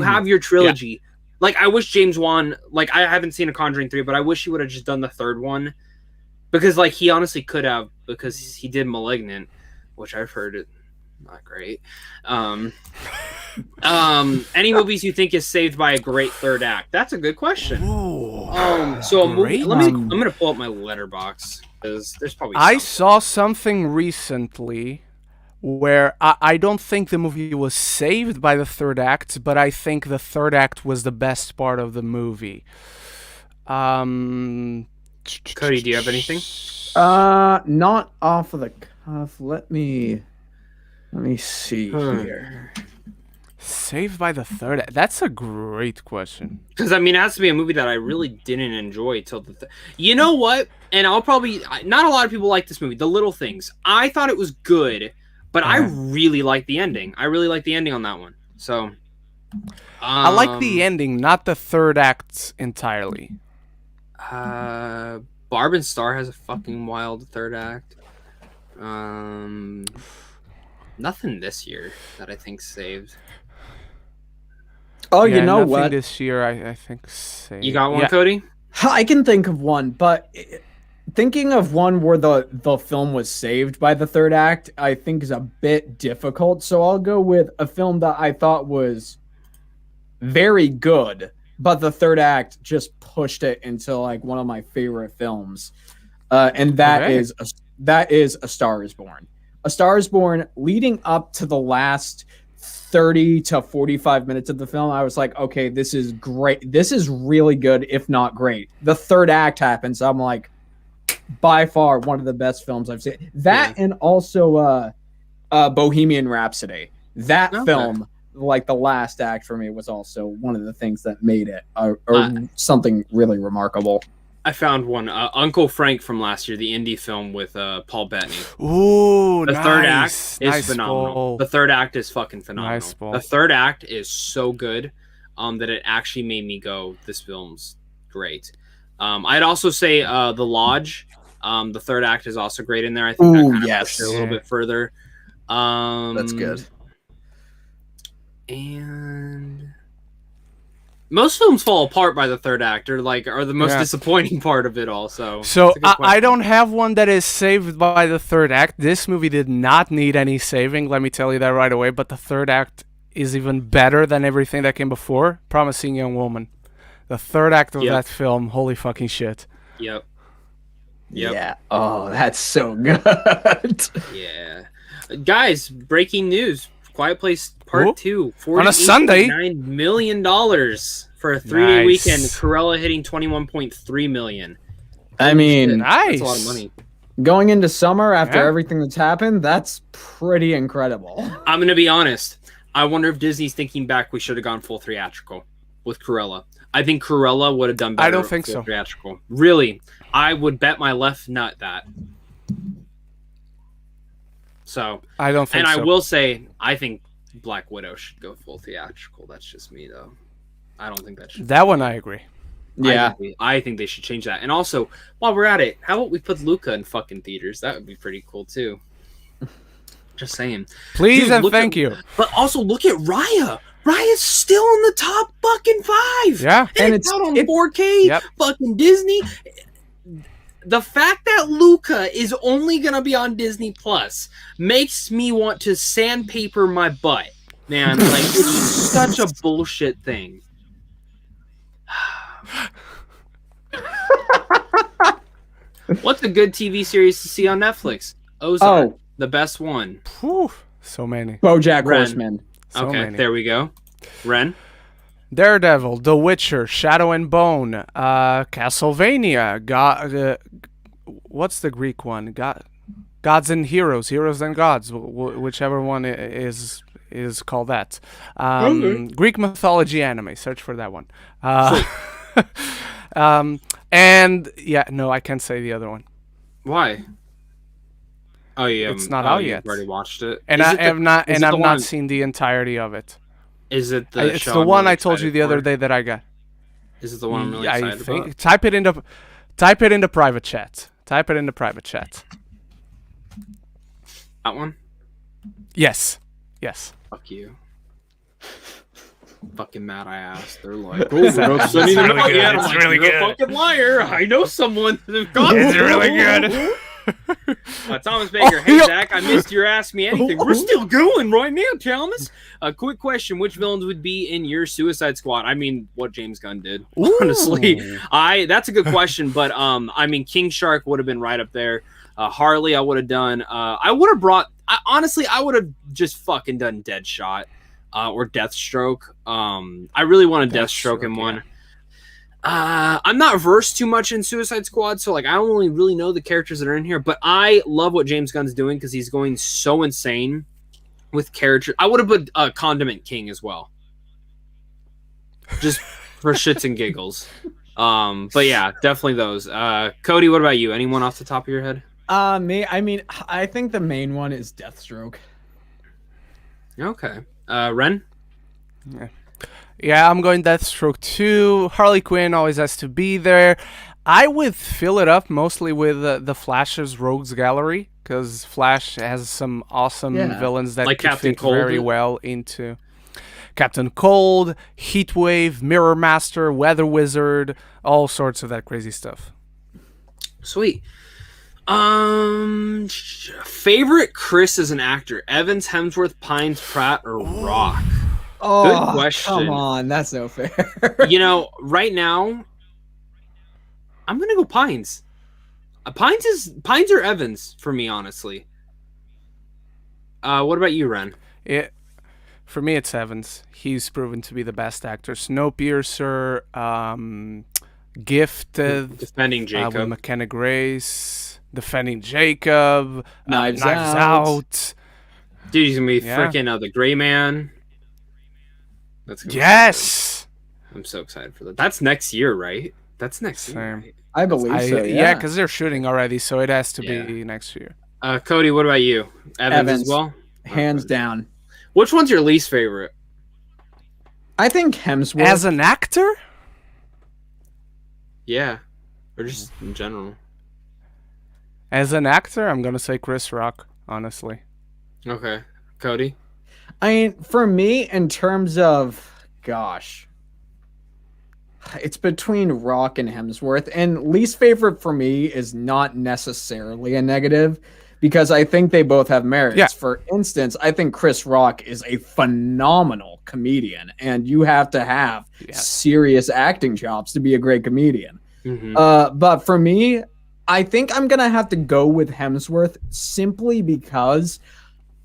have your trilogy. Yeah. Like, I wish James Wan, like, I haven't seen A Conjuring 3, but I wish he would have just done the third one. Because, like, he honestly could have, because he did Malignant, which I've heard it not great. Any movies you think is saved by a great third act? That's a good question. So a movie. I'm gonna pull up my letterbox because there's probably. I saw something recently where I don't think the movie was saved by the third act, but I think the third act was the best part of the movie. Cody, do you have anything? Not off of the cuff. Let me see here. Saved by the third act. That's a great question. Because I mean, it has to be a movie that I really didn't enjoy till the. You know what? And I'll probably not a lot of people like this movie. The Little Things. I thought it was good, but I really like the ending. I really like the ending on that one. So. I like the ending, not the third act entirely. Barb and Star has a fucking wild third act. Nothing this year that I think saved. Oh, you know nothing what? This year, I think saved. You got one, Cody? I can think of one, but thinking of one where the film was saved by the third act, I think is a bit difficult. So I'll go with a film that I thought was very good, but the third act just pushed it into like one of my favorite films, and that is A Star Is Born. A Star Is Born. Leading up to the last 30 to 45 minutes of the film, I was like, okay, this is great. This is really good, if not great. The third act happens. I'm like, by far one of the best films I've seen. That and also Bohemian Rhapsody. That film, like the last act for me, was also one of the things that made it something really remarkable. I found one. Uncle Frank from last year, the indie film with Paul Bettany. Ooh, the third act is phenomenal. Ball. The third act is fucking phenomenal. Nice ball. The third act is so good that it actually made me go, this film's great. I'd also say The Lodge. The third act is also great in there. I think that kind of pushed it a little bit further. That's good. And most films fall apart by the third act, or are the most disappointing part of it all. So I don't have one that is saved by the third act. This movie did not need any saving, let me tell you that right away. But the third act is even better than everything that came before. Promising Young Woman. The third act of that film, holy fucking shit. Yep. Yeah. Oh, that's so good. Yeah. Guys, breaking news. Quiet Place Part 2. On a Sunday. $9 million for a 3-day weekend. Cruella hitting $21.3 million. I mean, that's a lot of money. Going into summer after everything that's happened, that's pretty incredible. I'm going to be honest. I wonder if Disney's thinking back, we should have gone full theatrical with Cruella. I think Cruella would have done better. I don't think so. Theatrical. Really. I would bet my left nut that. So I don't think so. And I will say, I think Black Widow should go full theatrical. That's just me, though. I don't think that should. That one I agree. Yeah. I think they should change that. And also, while we're at it, how about we put Luca in fucking theaters? That would be pretty cool, too. Just saying. Please. Dude, and thank you. But also, look at Raya. Raya's still in the top fucking 5. Yeah. And it's out on 4K. Fucking Disney. The fact that Luca is only going to be on Disney Plus makes me want to sandpaper my butt, man. Like, it's such a bullshit thing. What's a good TV series to see on Netflix? Ozark, the best one. Whew, so many. BoJack Horseman. So many. There we go. Ren? Daredevil, The Witcher, Shadow and Bone, Castlevania, what's the Greek one? Gods and Heroes, Heroes and Gods, whichever one is called that. Greek mythology anime, search for that one. And no, I can't say the other one. Why? Oh yeah, it's not out yet. You've already watched it, and I have not, and I've not seen the entirety of it. Is it the? It's the one I told you the other day that I got. Is it the one I'm really excited about? Type it into private chat. Type it into private chat. That one? Yes. Fuck you. Fucking mad I asked. They're like, it's really good. It's really good. You're a fucking liar. I know someone. It's really good. Thomas Baker, hey Zach, I missed your Ask Me Anything. We're still going right now, Thomas. A quick question: which villains would be in your Suicide Squad? I mean, what James Gunn did, honestly. That's a good question, but I mean, King Shark would have been right up there. Harley, I would have done. I would have brought honestly, I would have just fucking done Deadshot or Deathstroke. I really want a Deathstroke in one. I'm not versed too much in Suicide Squad, so like I only really know the characters that are in here. But I love what James Gunn's doing because he's going so insane with characters. I would have put Condiment King as well, just for shits and giggles. But yeah, definitely those. Cody, what about you? Anyone off the top of your head? Me. I mean, I think the main one is Deathstroke. Okay. Ren? Yeah, I'm going Deathstroke 2. Harley Quinn always has to be there. I would fill it up mostly with the Flash's Rogues Gallery, because Flash has some awesome villains that like could Captain fit Cold very well into Captain Cold, Heatwave, Mirror Master, Weather Wizard, all sorts of that crazy stuff. Sweet. Favorite Chris as an actor: Evans, Hemsworth, Pines, Pratt, or Rock? Oh, good question. Come on, that's no fair. You know, right now, I'm gonna go Pines. Pines or Evans for me, honestly. What about you, Ren? For me, it's Evans. He's proven to be the best actor. Snowpiercer, Gifted, Defending Jacob, with McKenna Grace, Defending Jacob, Knives Out. Dude, he's gonna be freaking the Gray Man. That's gonna yes. I'm so excited for that. That's next year, right? That's next year. Right? I believe so. Yeah, because they're shooting already, so it has to be next year. Cody, what about you? Evans as well? Hands down. Which one's your least favorite? I think Hemsworth. As an actor? Yeah. Or just in general. As an actor, I'm going to say Chris Rock, honestly. Okay. Cody? I mean, for me, in terms of, gosh, it's between Rock and Hemsworth. And least favorite for me is not necessarily a negative, because I think they both have merits. Yeah. For instance, I think Chris Rock is a phenomenal comedian, and you have to have serious acting chops to be a great comedian. Mm-hmm. But for me, I think I'm going to have to go with Hemsworth simply because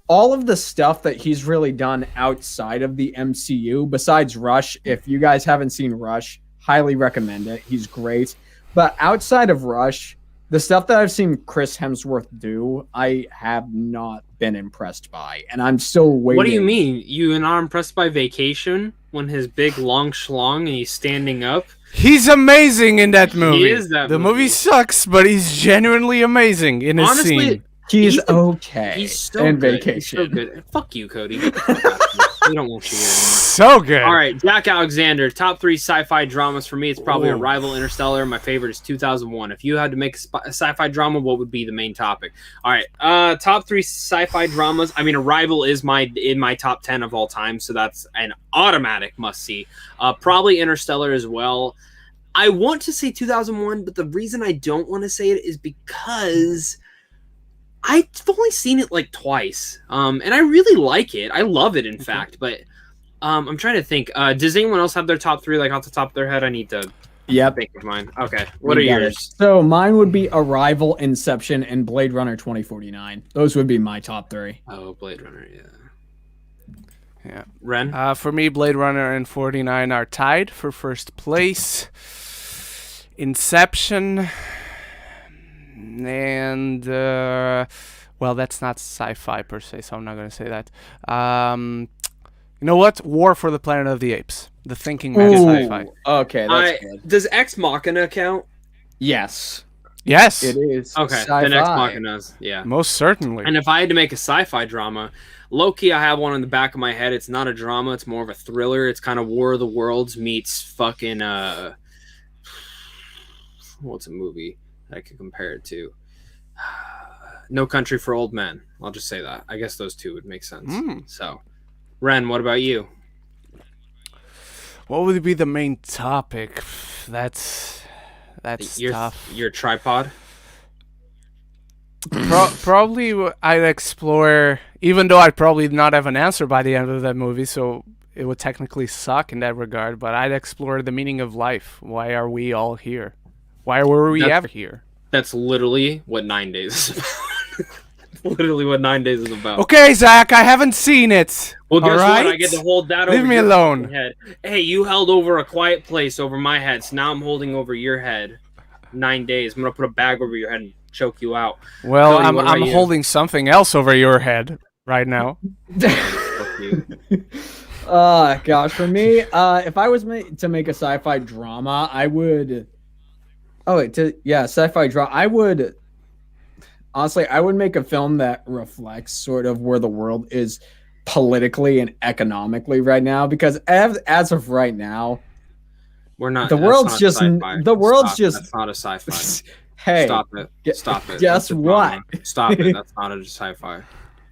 all of the stuff that he's really done outside of the MCU, besides Rush, if you guys haven't seen Rush, highly recommend it. He's great. But outside of Rush, the stuff that I've seen Chris Hemsworth do, I have not been impressed by. And I'm still waiting. What do you mean? You not impressed by Vacation when his big long schlong and he's standing up? He's amazing in that movie. He is that the movie sucks, but he's genuinely amazing in his scene. He's okay. He's so in good. Vacation. He's so good. Fuck you, Cody. Get the fuck out of here. We don't want you here anymore. So good. All right, Jack Alexander, top 3 sci-fi dramas for me. It's probably Arrival, Interstellar. My favorite is 2001. If you had to make a sci-fi drama, what would be the main topic? All right, top 3 sci-fi dramas. I mean, Arrival is in my top 10 of all time, so that's an automatic must-see. Probably Interstellar as well. I want to say 2001, but the reason I don't want to say it is because I've only seen it like twice, and I really like it. I love it, in fact. But I'm trying to think. Does anyone else have their top 3 like off the top of their head? I need to think of mine. Okay, what are yours? So mine would be Arrival, Inception, and Blade Runner 2049. Those would be my top 3. Oh, Blade Runner, yeah. Ren? For me, Blade Runner and 49 are tied for first place. Inception, and well, that's not sci-fi per se, so I'm not going to say that. You know what? War for the Planet of the Apes. The Thinking Man's sci-fi. Okay, that's good. Does Ex Machina count? Yes. Yes. It is. Okay, sci-fi. then Ex Machina's, yeah. Most certainly. And if I had to make a sci-fi drama, low-key, I have one in the back of my head. It's not a drama. It's more of a thriller. It's kind of War of the Worlds meets fucking... what's a movie that I could compare it to? No Country for Old Men. I'll just say that. I guess those two would make sense. So, Ren, what about you? What would be the main topic? That's tough. Your tripod? Probably I'd explore, even though I'd probably not have an answer by the end of that movie, so it would technically suck in that regard, but I'd explore the meaning of life. Why are we all here? Why were we ever here? That's literally what 9 Days is about. literally what 9 Days is about. Okay, Zach, I haven't seen it. Well, guess all what? right? I get to hold that over Leave me your alone. head. Hey, you held over A Quiet Place over my head, so now I'm holding over your head. 9 days. I'm gonna put a bag over your head and choke you out. Well, Cody, what about I'm you? holding something else over your head right now. Fuck you. Gosh, for me, if I was to make a sci-fi drama, I would. Oh wait, sci-fi drama. I would. Honestly, I would make a film that reflects sort of where the world is politically and economically right now, because as of right now, We're not. the that's world's not just sci-fi. the world's Stop. just. That's not a sci-fi. Hey, Stop it. Stop it. Guess That's a what? drama. Stop it. That's not a sci-fi.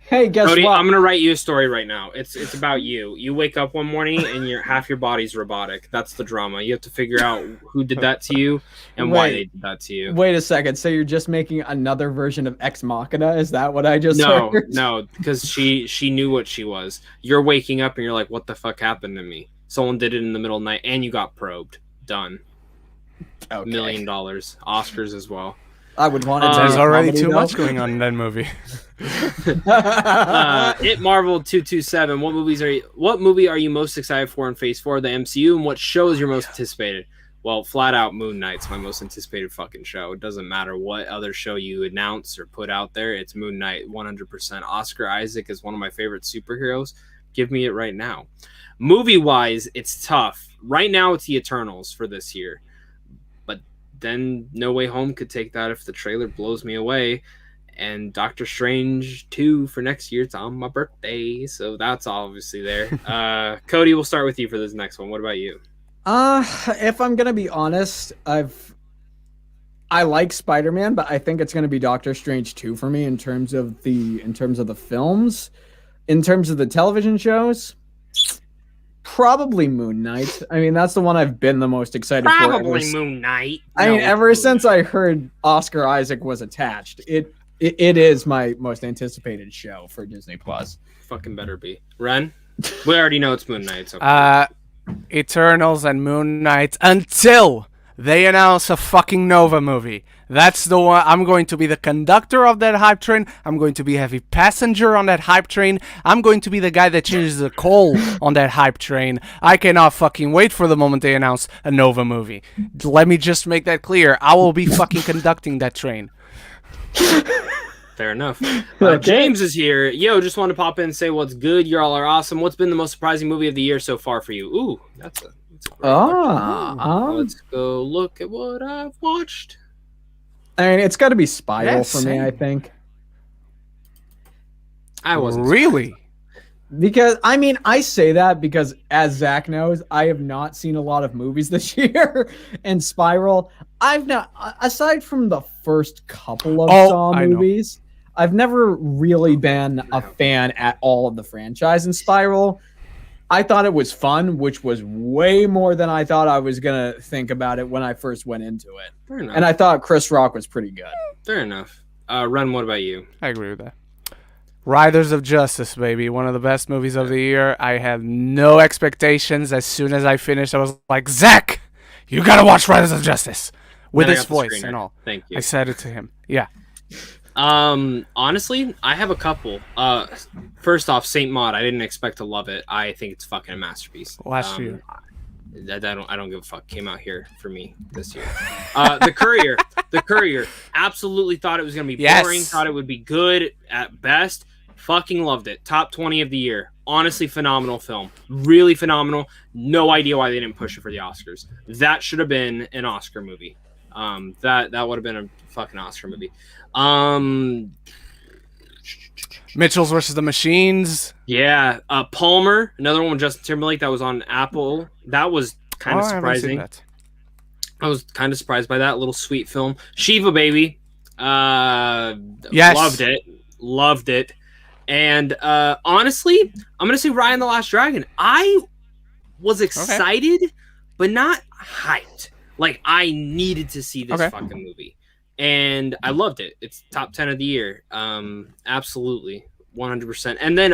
Hey, guess Cody, what? I'm gonna write you a story right now. It's about you. You wake up one morning and half your body's robotic. That's the drama. You have to figure out who did that to you and why they did that to you. Wait a second. So you're just making another version of Ex Machina? Is that what I just heard? No, because she knew what she was. You're waking up and you're like, what the fuck happened to me? Someone did it in the middle of the night and you got probed. Done. Okay. $1 million. Oscars as well. I would want it. There's already too though. much going on in that movie. It Marvel 227. What movie are you most excited for in Phase 4 of the MCU, and what show is your most anticipated? Well, flat out, Moon Knight's my most anticipated fucking show. It doesn't matter what other show you announce or put out there. It's Moon Knight, 100%. Oscar Isaac is one of my favorite superheroes. Give me it right now. Movie-wise, it's tough. Right now, it's the Eternals for this year. But then No Way Home could take that if the trailer blows me away. And Doctor Strange 2 for next year. It's on my birthday, so that's obviously there. Cody, we'll start with you for this next one. What about you? If I'm gonna be honest, I like Spider-Man, but I think it's gonna be Doctor Strange 2 for me in terms of the films. In terms of the television shows, probably Moon Knight. I mean, that's the one I've been the most excited for. Probably Moon Knight. I mean, ever since I heard Oscar Isaac was attached, it is my most anticipated show for Disney Plus. Fucking better be. Ren? We already know it's Moon Knight. So Eternals and Moon Knight until they announce a fucking Nova movie. That's the one. I'm going to be the conductor of that hype train. I'm going to be a heavy passenger on that hype train. I'm going to be the guy that changes the coal on that hype train. I cannot fucking wait for the moment they announce a Nova movie. Let me just make that clear. I will be fucking conducting that train. Fair enough. Okay. James is here. Yo, just want to pop in and say what's good. You all are awesome. What's been the most surprising movie of the year so far for you? Ooh, that's a great question. Let's go look at what I've watched. I mean, it's got to be Spiral Yeah, for me, I think. I wasn't Really? Because, I mean, I say that because, as Zach knows, I have not seen a lot of movies this year. And Spiral, I've not, aside from the first couple of Saw movies, I've never really been a fan at all of the franchise. And Spiral, I thought it was fun, which was way more than I thought I was going to think about it when I first went into it. Fair enough. And I thought Chris Rock was pretty good. Fair enough. Ren, what about you? I agree with that. Riders of Justice, baby. One of the best movies of the year. I had no expectations. As soon as I finished, I was like, Zach, you gotta watch Riders of Justice. With Then I his got the voice screener. and all. Thank you. I said it to him. Yeah. Honestly, I have a couple. First off, Saint Maud. I didn't expect to love it. I think it's fucking a masterpiece. Last year. I don't give a fuck. Came out here for me this year. The Courier. Absolutely thought it was gonna be boring. Yes. Thought it would be good at best. Fucking loved it. Top 20 of the year. Honestly, phenomenal film. Really phenomenal. No idea why they didn't push it for the Oscars. That should have been an Oscar movie. That would have been a fucking Oscar movie. Mitchells versus the Machines. Yeah. Palmer, another one with Justin Timberlake that was on Apple. That was kind of I haven't seen surprising. that. I was kind of surprised by that little sweet film. Shiva Baby. Yes. Loved it. And honestly, I'm gonna say Raya and the Last Dragon. I was excited, but not hyped. Like I needed to see this fucking movie, and I loved it. It's top 10 of the year. Absolutely, 100%. And then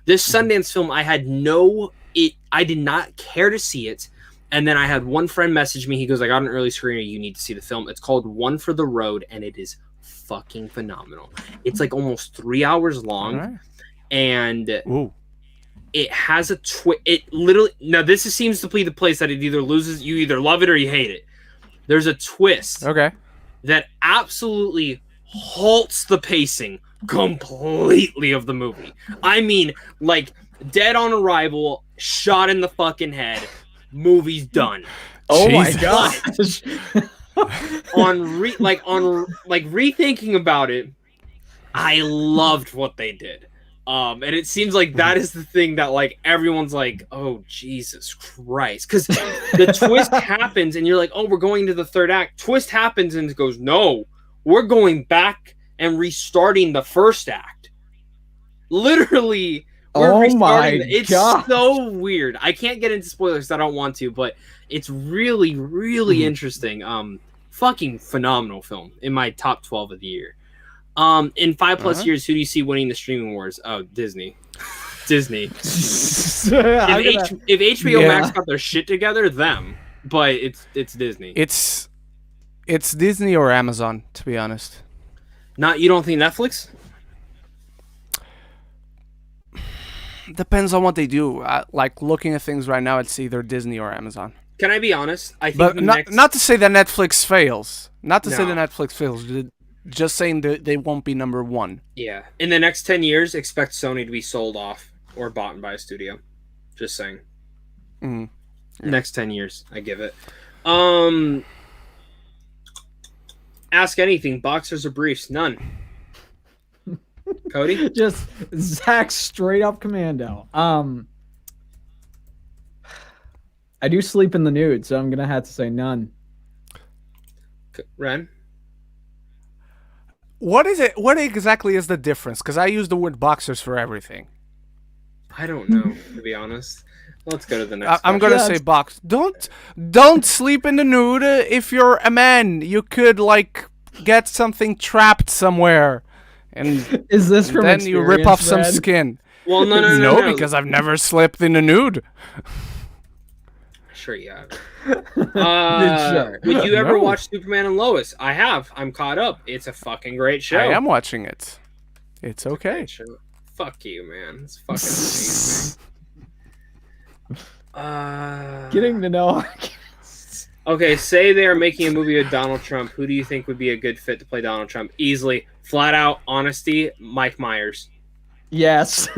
this Sundance film, I did not care to see it. And then I had one friend message me. He goes, "I got an early screener. You need to see the film. It's called One for the Road, and it is fucking phenomenal. It's like almost 3 hours long, Alright. and Ooh. it has a twist. It literally now seems to be the place that it either loses, you either love it or you hate it. There's a twist Okay. that absolutely halts the pacing completely of the movie. I mean, like dead on arrival, shot in the fucking head, movie's done. Oh my Jesus. gosh. on rethinking about it, I loved what they did. And it seems like that is the thing that like everyone's like, oh Jesus Christ, because the twist happens and you're like, oh, we're going to the third act. Twist happens and it goes, no, we're going back and restarting the first act. Literally, we're Oh restarting. my It's gosh. so weird. I can't get into spoilers. I don't want to, but it's really, really interesting. Fucking phenomenal film in my top 12 of the year. In 5+ years, who do you see winning the streaming wars? Oh, Disney. Disney. If HBO Max got their shit together, them. But it's Disney. It's Disney or Amazon, to be honest. You don't think Netflix? Depends on what they do. Like looking at things right now, it's either Disney or Amazon. Can I be honest? I think But not to say that Netflix fails. Not to say that Netflix fails. Just saying that they won't be number one. Yeah. In the next 10 years, expect Sony to be sold off or bought by a studio. Just saying. Yeah. Next 10 years, I give it. Ask anything. Boxers or briefs? None. Cody? Just Zach straight up commando. I do sleep in the nude, so I'm gonna have to say none. Ren? What is it? What exactly is the difference? Because I use the word boxers for everything. I don't know, to be honest. Let's go to the next. I'm gonna say box. Don't sleep in the nude. If you're a man, you could like get something trapped somewhere, and is this from then you rip off some skin. Well, no, because I've never slept in the nude. Sure you have. Sure. Would you ever watch Superman and Lois? I have. I'm caught up. It's a fucking great show. I am watching it. It's okay. Fuck you, man. It's fucking amazing. Getting to know. Okay, say they are making a movie with Donald Trump. Who do you think would be a good fit to play Donald Trump? Easily, flat out, honesty, Mike Myers. Yes.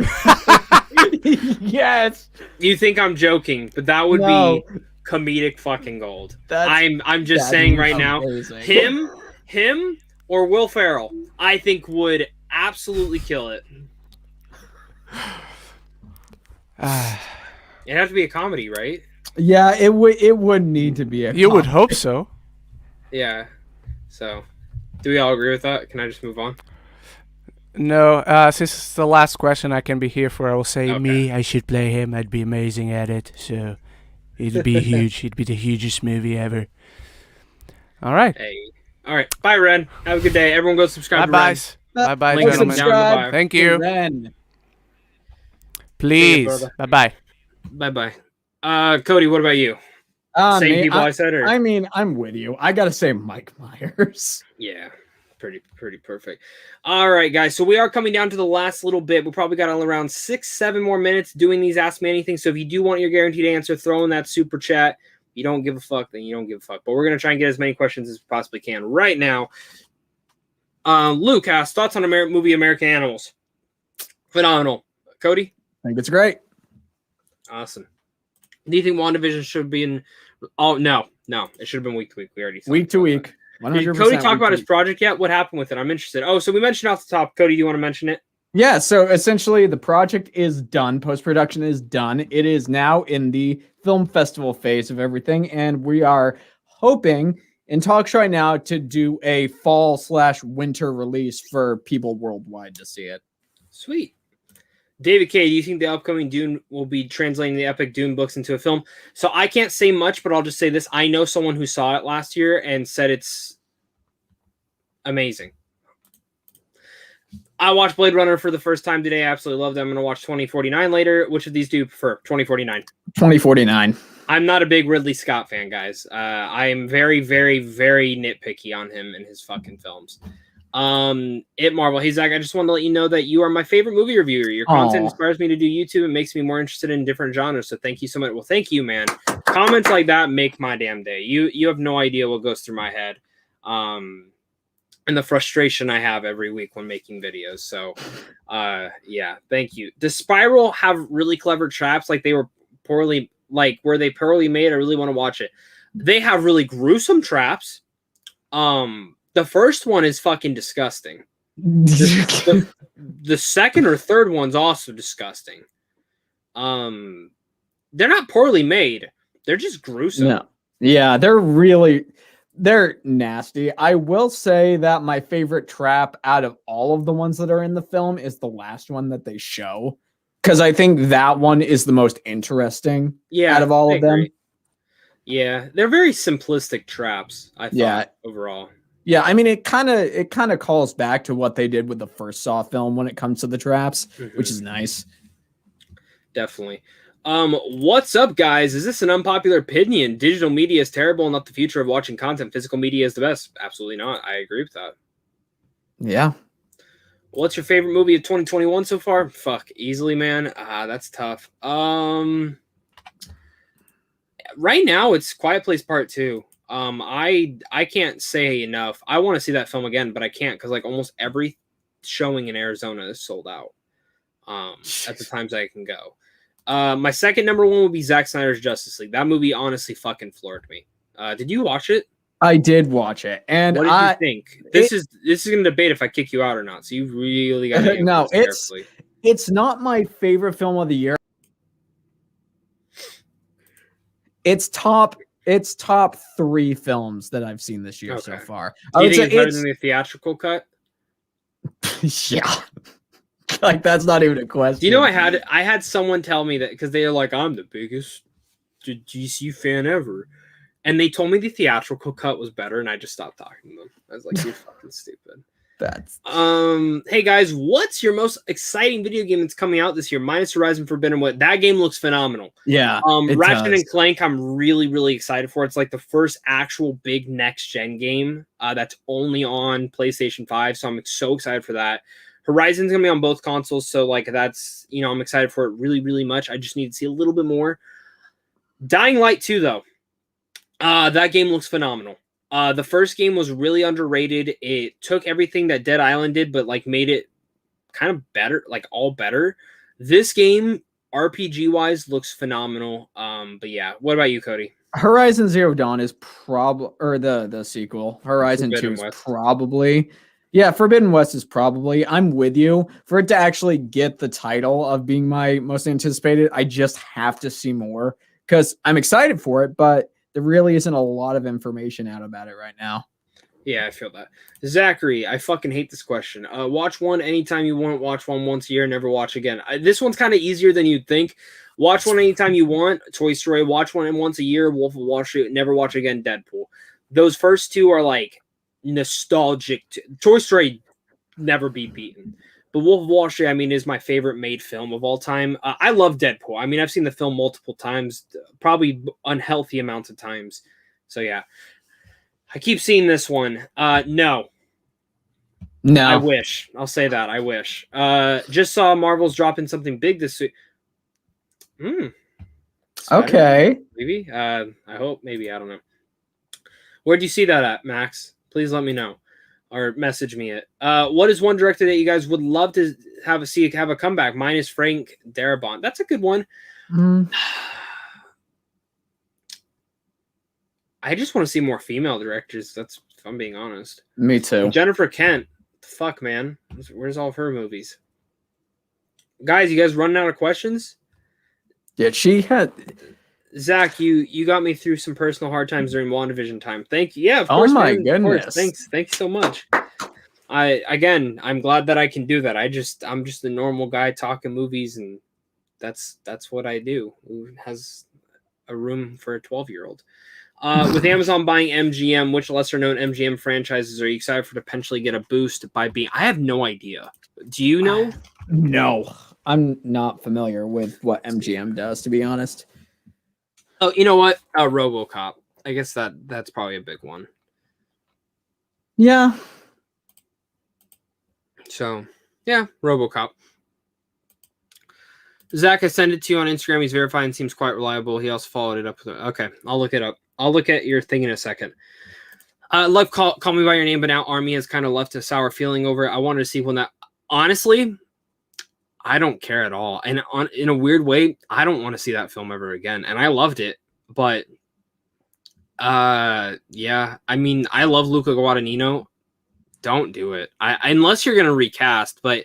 Yes. You think I'm joking, but that would be comedic fucking gold. I'm just saying right amazing. now, him or Will Ferrell, I think would absolutely kill it. It'd have to be a comedy, right? Yeah, it would need to be a You would hope so. Yeah. So, do we all agree with that? Can I just move on? No, since it's the last question I can be here for, I will say me, I should play him. I'd be amazing at it. So it'd be huge. It'd be the hugest movie ever. All right. Hey. All right. Bye, Ren. Have a good day. Everyone go subscribe to Ren. Bye-bye, Link gentlemen. subscribe Thank you. Ren. Please. Bye-bye. Bye-bye. Cody, what about you? Same people I said? Or? I mean, I'm with you. I got to say Mike Myers. Yeah. Pretty perfect. All right, guys. So we are coming down to the last little bit. We probably got around 6-7 more minutes doing these Ask Me Anything. So if you do want your guaranteed answer, throw in that super chat. If you don't give a fuck, then you don't give a fuck. But we're gonna try and get as many questions as we possibly can right now. Luke asks thoughts on movie American Animals. Phenomenal. Cody? I think it's great. Awesome. Do you think WandaVision should be in? Oh no, it should have been week to week. We already week to week. 100% Did Cody talk about his project yet? What happened with it? I'm interested. Oh, so we mentioned off the top. Cody, do you want to mention it? Yeah, so essentially the project is done. Post-production is done. It is now in the film festival phase of everything, and we are hoping in talks right now to do a fall/winter release for people worldwide to see it. Sweet. David K., do you think the upcoming Dune will be translating the epic Dune books into a film? So I can't say much, but I'll just say this. I know someone who saw it last year and said it's amazing. I watched Blade Runner for the first time today. I absolutely loved it. I'm going to watch 2049 later. Which of these do you prefer? 2049. 2049. I'm not a big Ridley Scott fan, guys. I am very, very, very nitpicky on him and his fucking films. It Marvel. Hey Zach, I just wanted to let you know that you are my favorite movie reviewer. Your content Aw. inspires me to do YouTube and makes me more interested in different genres. So thank you so much. Well, thank you, man. Comments like that make my damn day. You have no idea what goes through my head. And the frustration I have every week when making videos. So yeah, thank you. Does Spiral have really clever traps like they were poorly were they poorly made? I really want to watch it. They have really gruesome traps. The first one is fucking disgusting. The second or third one's also disgusting. They're not poorly made. They're just gruesome. No. Yeah, they're nasty. I will say that my favorite trap out of all of the ones that are in the film is the last one that they show. Because I think that one is the most interesting out of all of them. Yeah, they're very simplistic traps, I thought, overall. Yeah, I mean, it kind of calls back to what they did with the first Saw film when it comes to the traps, which is nice. Definitely. What's up, guys? Is this an unpopular opinion? Digital media is terrible and not the future of watching content. Physical media is the best. Absolutely not. I agree with that. Yeah. What's your favorite movie of 2021 so far? Fuck, easily, man. That's tough. Right now it's Quiet Place Part 2. I can't say enough. I want to see that film again, but I can't because like almost every showing in Arizona is sold out. At the times I can go. My second number one would be Zack Snyder's Justice League. That movie honestly fucking floored me. Did you watch it? I did watch it, and what did you think? This is gonna debate if I kick you out or not. So you really got to no. It's not my favorite film of the year. It's top 3 films that I've seen this year so far. Do you think it's better than the theatrical cut? Yeah. Like that's not even a question. Do you know I had someone tell me that because they're like, I'm the biggest DC fan ever. And they told me the theatrical cut was better, and I just stopped talking to them. I was like, you're fucking stupid. That's hey guys, what's your most exciting video game that's coming out this year? Minus Horizon Forbidden West. That game looks phenomenal. Yeah. Ratchet and Clank, I'm really, really excited for. It's like the first actual big next gen game that's only on PlayStation 5. So I'm so excited for that. Horizon's gonna be on both consoles, so like that's I'm excited for it really, really much. I just need to see a little bit more. Dying Light 2, though. That game looks phenomenal. The first game was really underrated. It took everything that Dead Island did, but like made it kind of better, like all better. This game, RPG wise, looks phenomenal. But yeah, what about you, Cody? Horizon Zero Dawn is probably, or the sequel. Horizon Forbidden 2 is West. probably. Yeah, Forbidden West is probably. I'm with you. For it to actually get the title of being my most anticipated, I just have to see more because I'm excited for it, but there really isn't a lot of information out about it right now. Yeah, I feel that. Zachary, I fucking hate this question. Watch one anytime you want. Watch one once a year. Never watch again. This one's kind of easier than you'd think. Watch one anytime you want. Toy Story. Watch one once a year. Wolf of Wall Street. Never watch again. Deadpool. Those first two are like nostalgic. Toy Story never be beaten. But Wolf of Wall Street, I mean, is my favorite made film of all time. I love Deadpool. I mean, I've seen the film multiple times, probably unhealthy amounts of times. So yeah. I keep seeing this one. No. I wish. I'll say that. I wish. Just saw Marvel's dropping something big this week. Okay. Maybe. I hope. Maybe. I don't know. Where'd you see that at, Max? Please let me know. Or message me it. What is one director that you guys would love to have a comeback? Mine is Frank Darabont. That's a good one. I just want to see more female directors. That's if I'm being honest. Me too. Jennifer Kent. Fuck, man. Where's all of her movies? Guys, you guys running out of questions? Yeah, she had. Zach, you got me through some personal hard times during WandaVision time. Thank you. Yeah, of course. Oh my man. goodness. Thanks so much. I'm glad that I can do that. I'm just a normal guy talking movies, and that's what I do. Who has a room for a 12-year-old? With Amazon buying MGM, which lesser-known MGM franchises are you excited for to potentially get a boost by being? I have no idea. Do you know? No, I'm not familiar with what MGM does, to be honest. Oh, you know what? RoboCop. I guess that's probably a big one. Yeah. So, yeah, RoboCop. Zach, I sent it to you on Instagram. He's verified and seems quite reliable. He also followed it up with okay, I'll look it up. I'll look at your thing in a second. Love Call Me By Your Name, but now Army has kind of left a sour feeling over it. I wanted to see when that... Honestly, I don't care at all. And in a weird way, I don't want to see that film ever again. And I loved it. But, yeah. I mean, I love Luca Guadagnino. Don't do it. Unless you're going to recast. But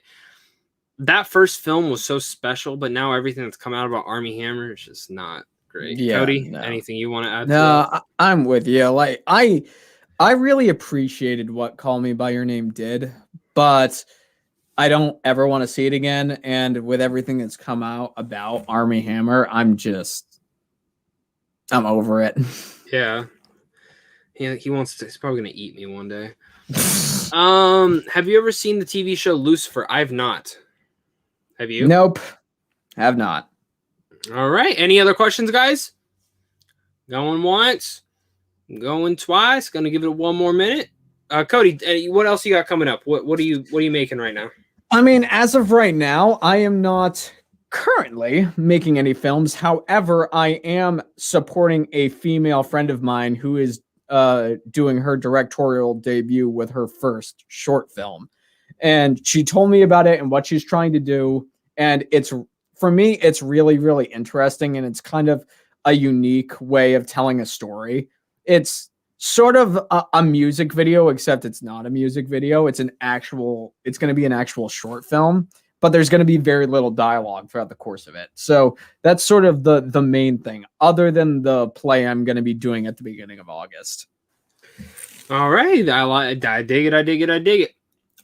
that first film was so special. But now everything that's come out about Army Hammer is just not great. Yeah, Cody, anything you want to add? No, I'm with you. Like, I really appreciated what Call Me By Your Name did, but I don't ever want to see it again. And with everything that's come out about Army Hammer, I'm over it. Yeah. He wants to, he's probably going to eat me one day. Have you ever seen the TV show Lucifer? I've not. Have you? Nope. Have not. All right. Any other questions, guys? Going once. Going twice. Gonna give it one more minute. Cody, what else you got coming up? What are you making right now? I mean, as of right now, I am not currently making any films. However, I am supporting a female friend of mine who is doing her directorial debut with her first short film. And she told me about it and what she's trying to do. And for me, it's really, really interesting. And it's kind of a unique way of telling a story. It's sort of a music video, except it's not a music video. It's going to be an actual short film, but there's going to be very little dialogue throughout the course of it. So that's sort of the main thing, other than the play I'm going to be doing at the beginning of August. All right. I dig it.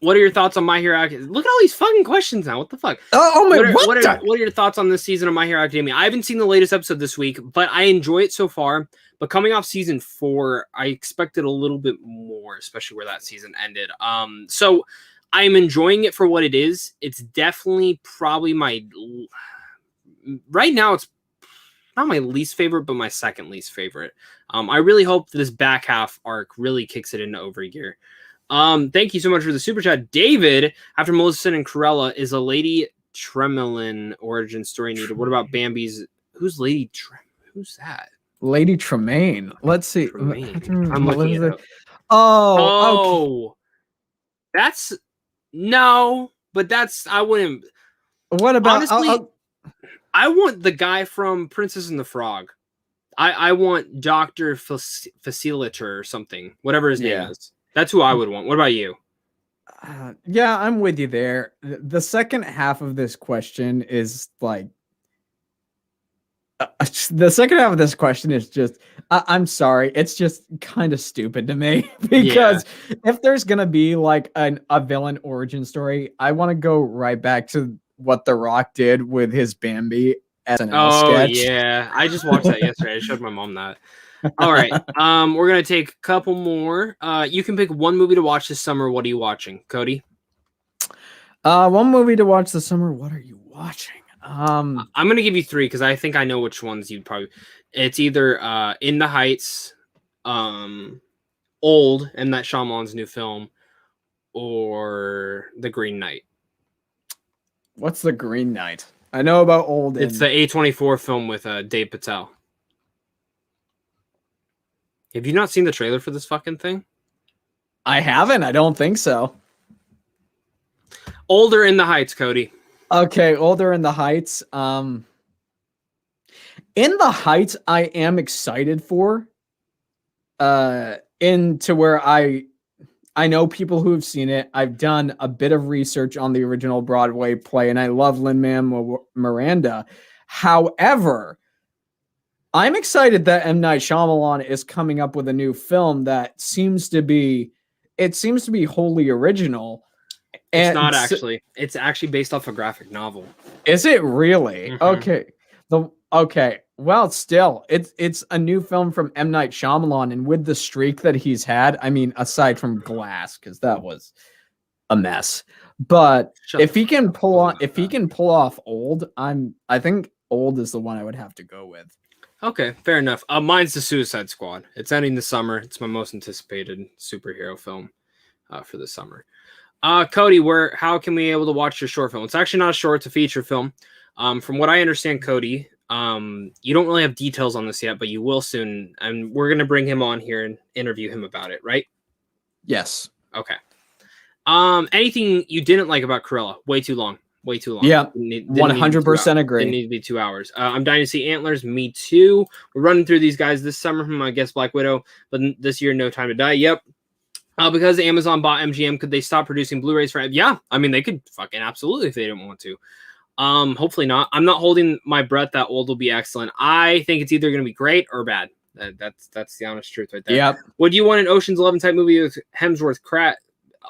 What are your thoughts on My Hero Academia? Look at all these fucking questions now. What the fuck? What are your thoughts on this season of My Hero Academia? I haven't seen the latest episode this week, but I enjoy it so far. But coming off season 4, I expected a little bit more, especially where that season ended. So I'm enjoying it for what it is. It's definitely probably right now it's not my least favorite, but my second least favorite. I really hope this back half arc really kicks it into overgear. Thank you so much for the super chat. David, after Melissa and Cruella, is a Lady Tremaine origin story needed? What about Bambi's? Who's Lady Who's that? Lady Tremaine. Let's see. Tremaine. I'm looking it up. Oh, okay. That's no, but that's I wouldn't. What about? Honestly, I want the guy from Princess and the Frog. I want Dr. Facilitator or something, whatever his name is. That's who I would want. What about you? Yeah, I'm with you there. The second half of this question is like, the second half of this question is just, I'm sorry, it's just kind of stupid to me because if there's going to be like a villain origin story, I want to go right back to what The Rock did with his Bambi SNL sketch. Oh, yeah. I just watched that yesterday. I showed my mom that. All right. We're going to take a couple more. You can pick one movie to watch this summer. What are you watching, Cody? One movie to watch this summer. What are you watching? I'm going to give you 3 because I think I know which ones you'd probably... It's either In the Heights, Old, and that Shyamalan's new film, or The Green Knight. What's The Green Knight? I know about Old. It's the A24 film with Dave Patel. Have you not seen the trailer for this fucking thing? I haven't. I don't think so. Older In the Heights, Cody. Okay, Older In the Heights. In the Heights, I am excited for. Into where I know people who have seen it. I've done a bit of research on the original Broadway play, and I love Lin-Manuel Miranda. However, I'm excited that M. Night Shyamalan is coming up with a new film that seems to be wholly original. It's not actually. It's actually based off a graphic novel. Is it really? Mm-hmm. Okay. Well, still, it's a new film from M. Night Shyamalan, and with the streak that he's had, I mean, aside from Glass, because that was a mess. But if he can pull off Old, I think Old is the one I would have to go with. Okay, fair enough. Mine's The Suicide Squad. It's ending this summer. It's my most anticipated superhero film for the summer. Cody, how can we be able to watch your short film? It's actually not a short, it's a feature film. From what I understand, Cody, you don't really have details on this yet, but you will soon, and we're gonna bring him on here and interview him about it, right? Yes. Okay. Anything you didn't like about Cruella? Way too long. Way too long. Yeah, Didn't 100% agree. Didn't need to be 2 hours. I'm dying to see Antlers. Me too. We're running through these guys this summer. I guess Black Widow, but this year, No Time to Die. Yep. Because Amazon bought MGM, could they stop producing Blu-rays for? Yeah, I mean they could fucking absolutely if they didn't want to. Hopefully not. I'm not holding my breath that Old will be excellent. I think it's either going to be great or bad. That's the honest truth right there. Yep. Would you want an Ocean's 11 type movie with Hemsworth?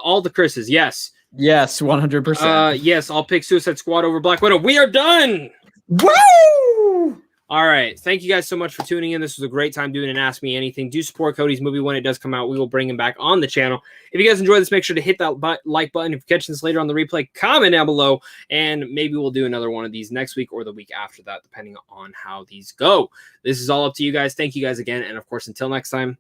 All the Chris's, yes. Yes, 100%. Yes, I'll pick Suicide Squad over Black Widow. We are done. Woo! All right. Thank you guys so much for tuning in. This was a great time doing an Ask Me Anything. Do support Cody's movie when it does come out. We will bring him back on the channel. If you guys enjoyed this, make sure to hit that like button. If you're catching this later on the replay, comment down below, and maybe we'll do another one of these next week or the week after that, depending on how these go. This is all up to you guys. Thank you guys again. And of course, until next time,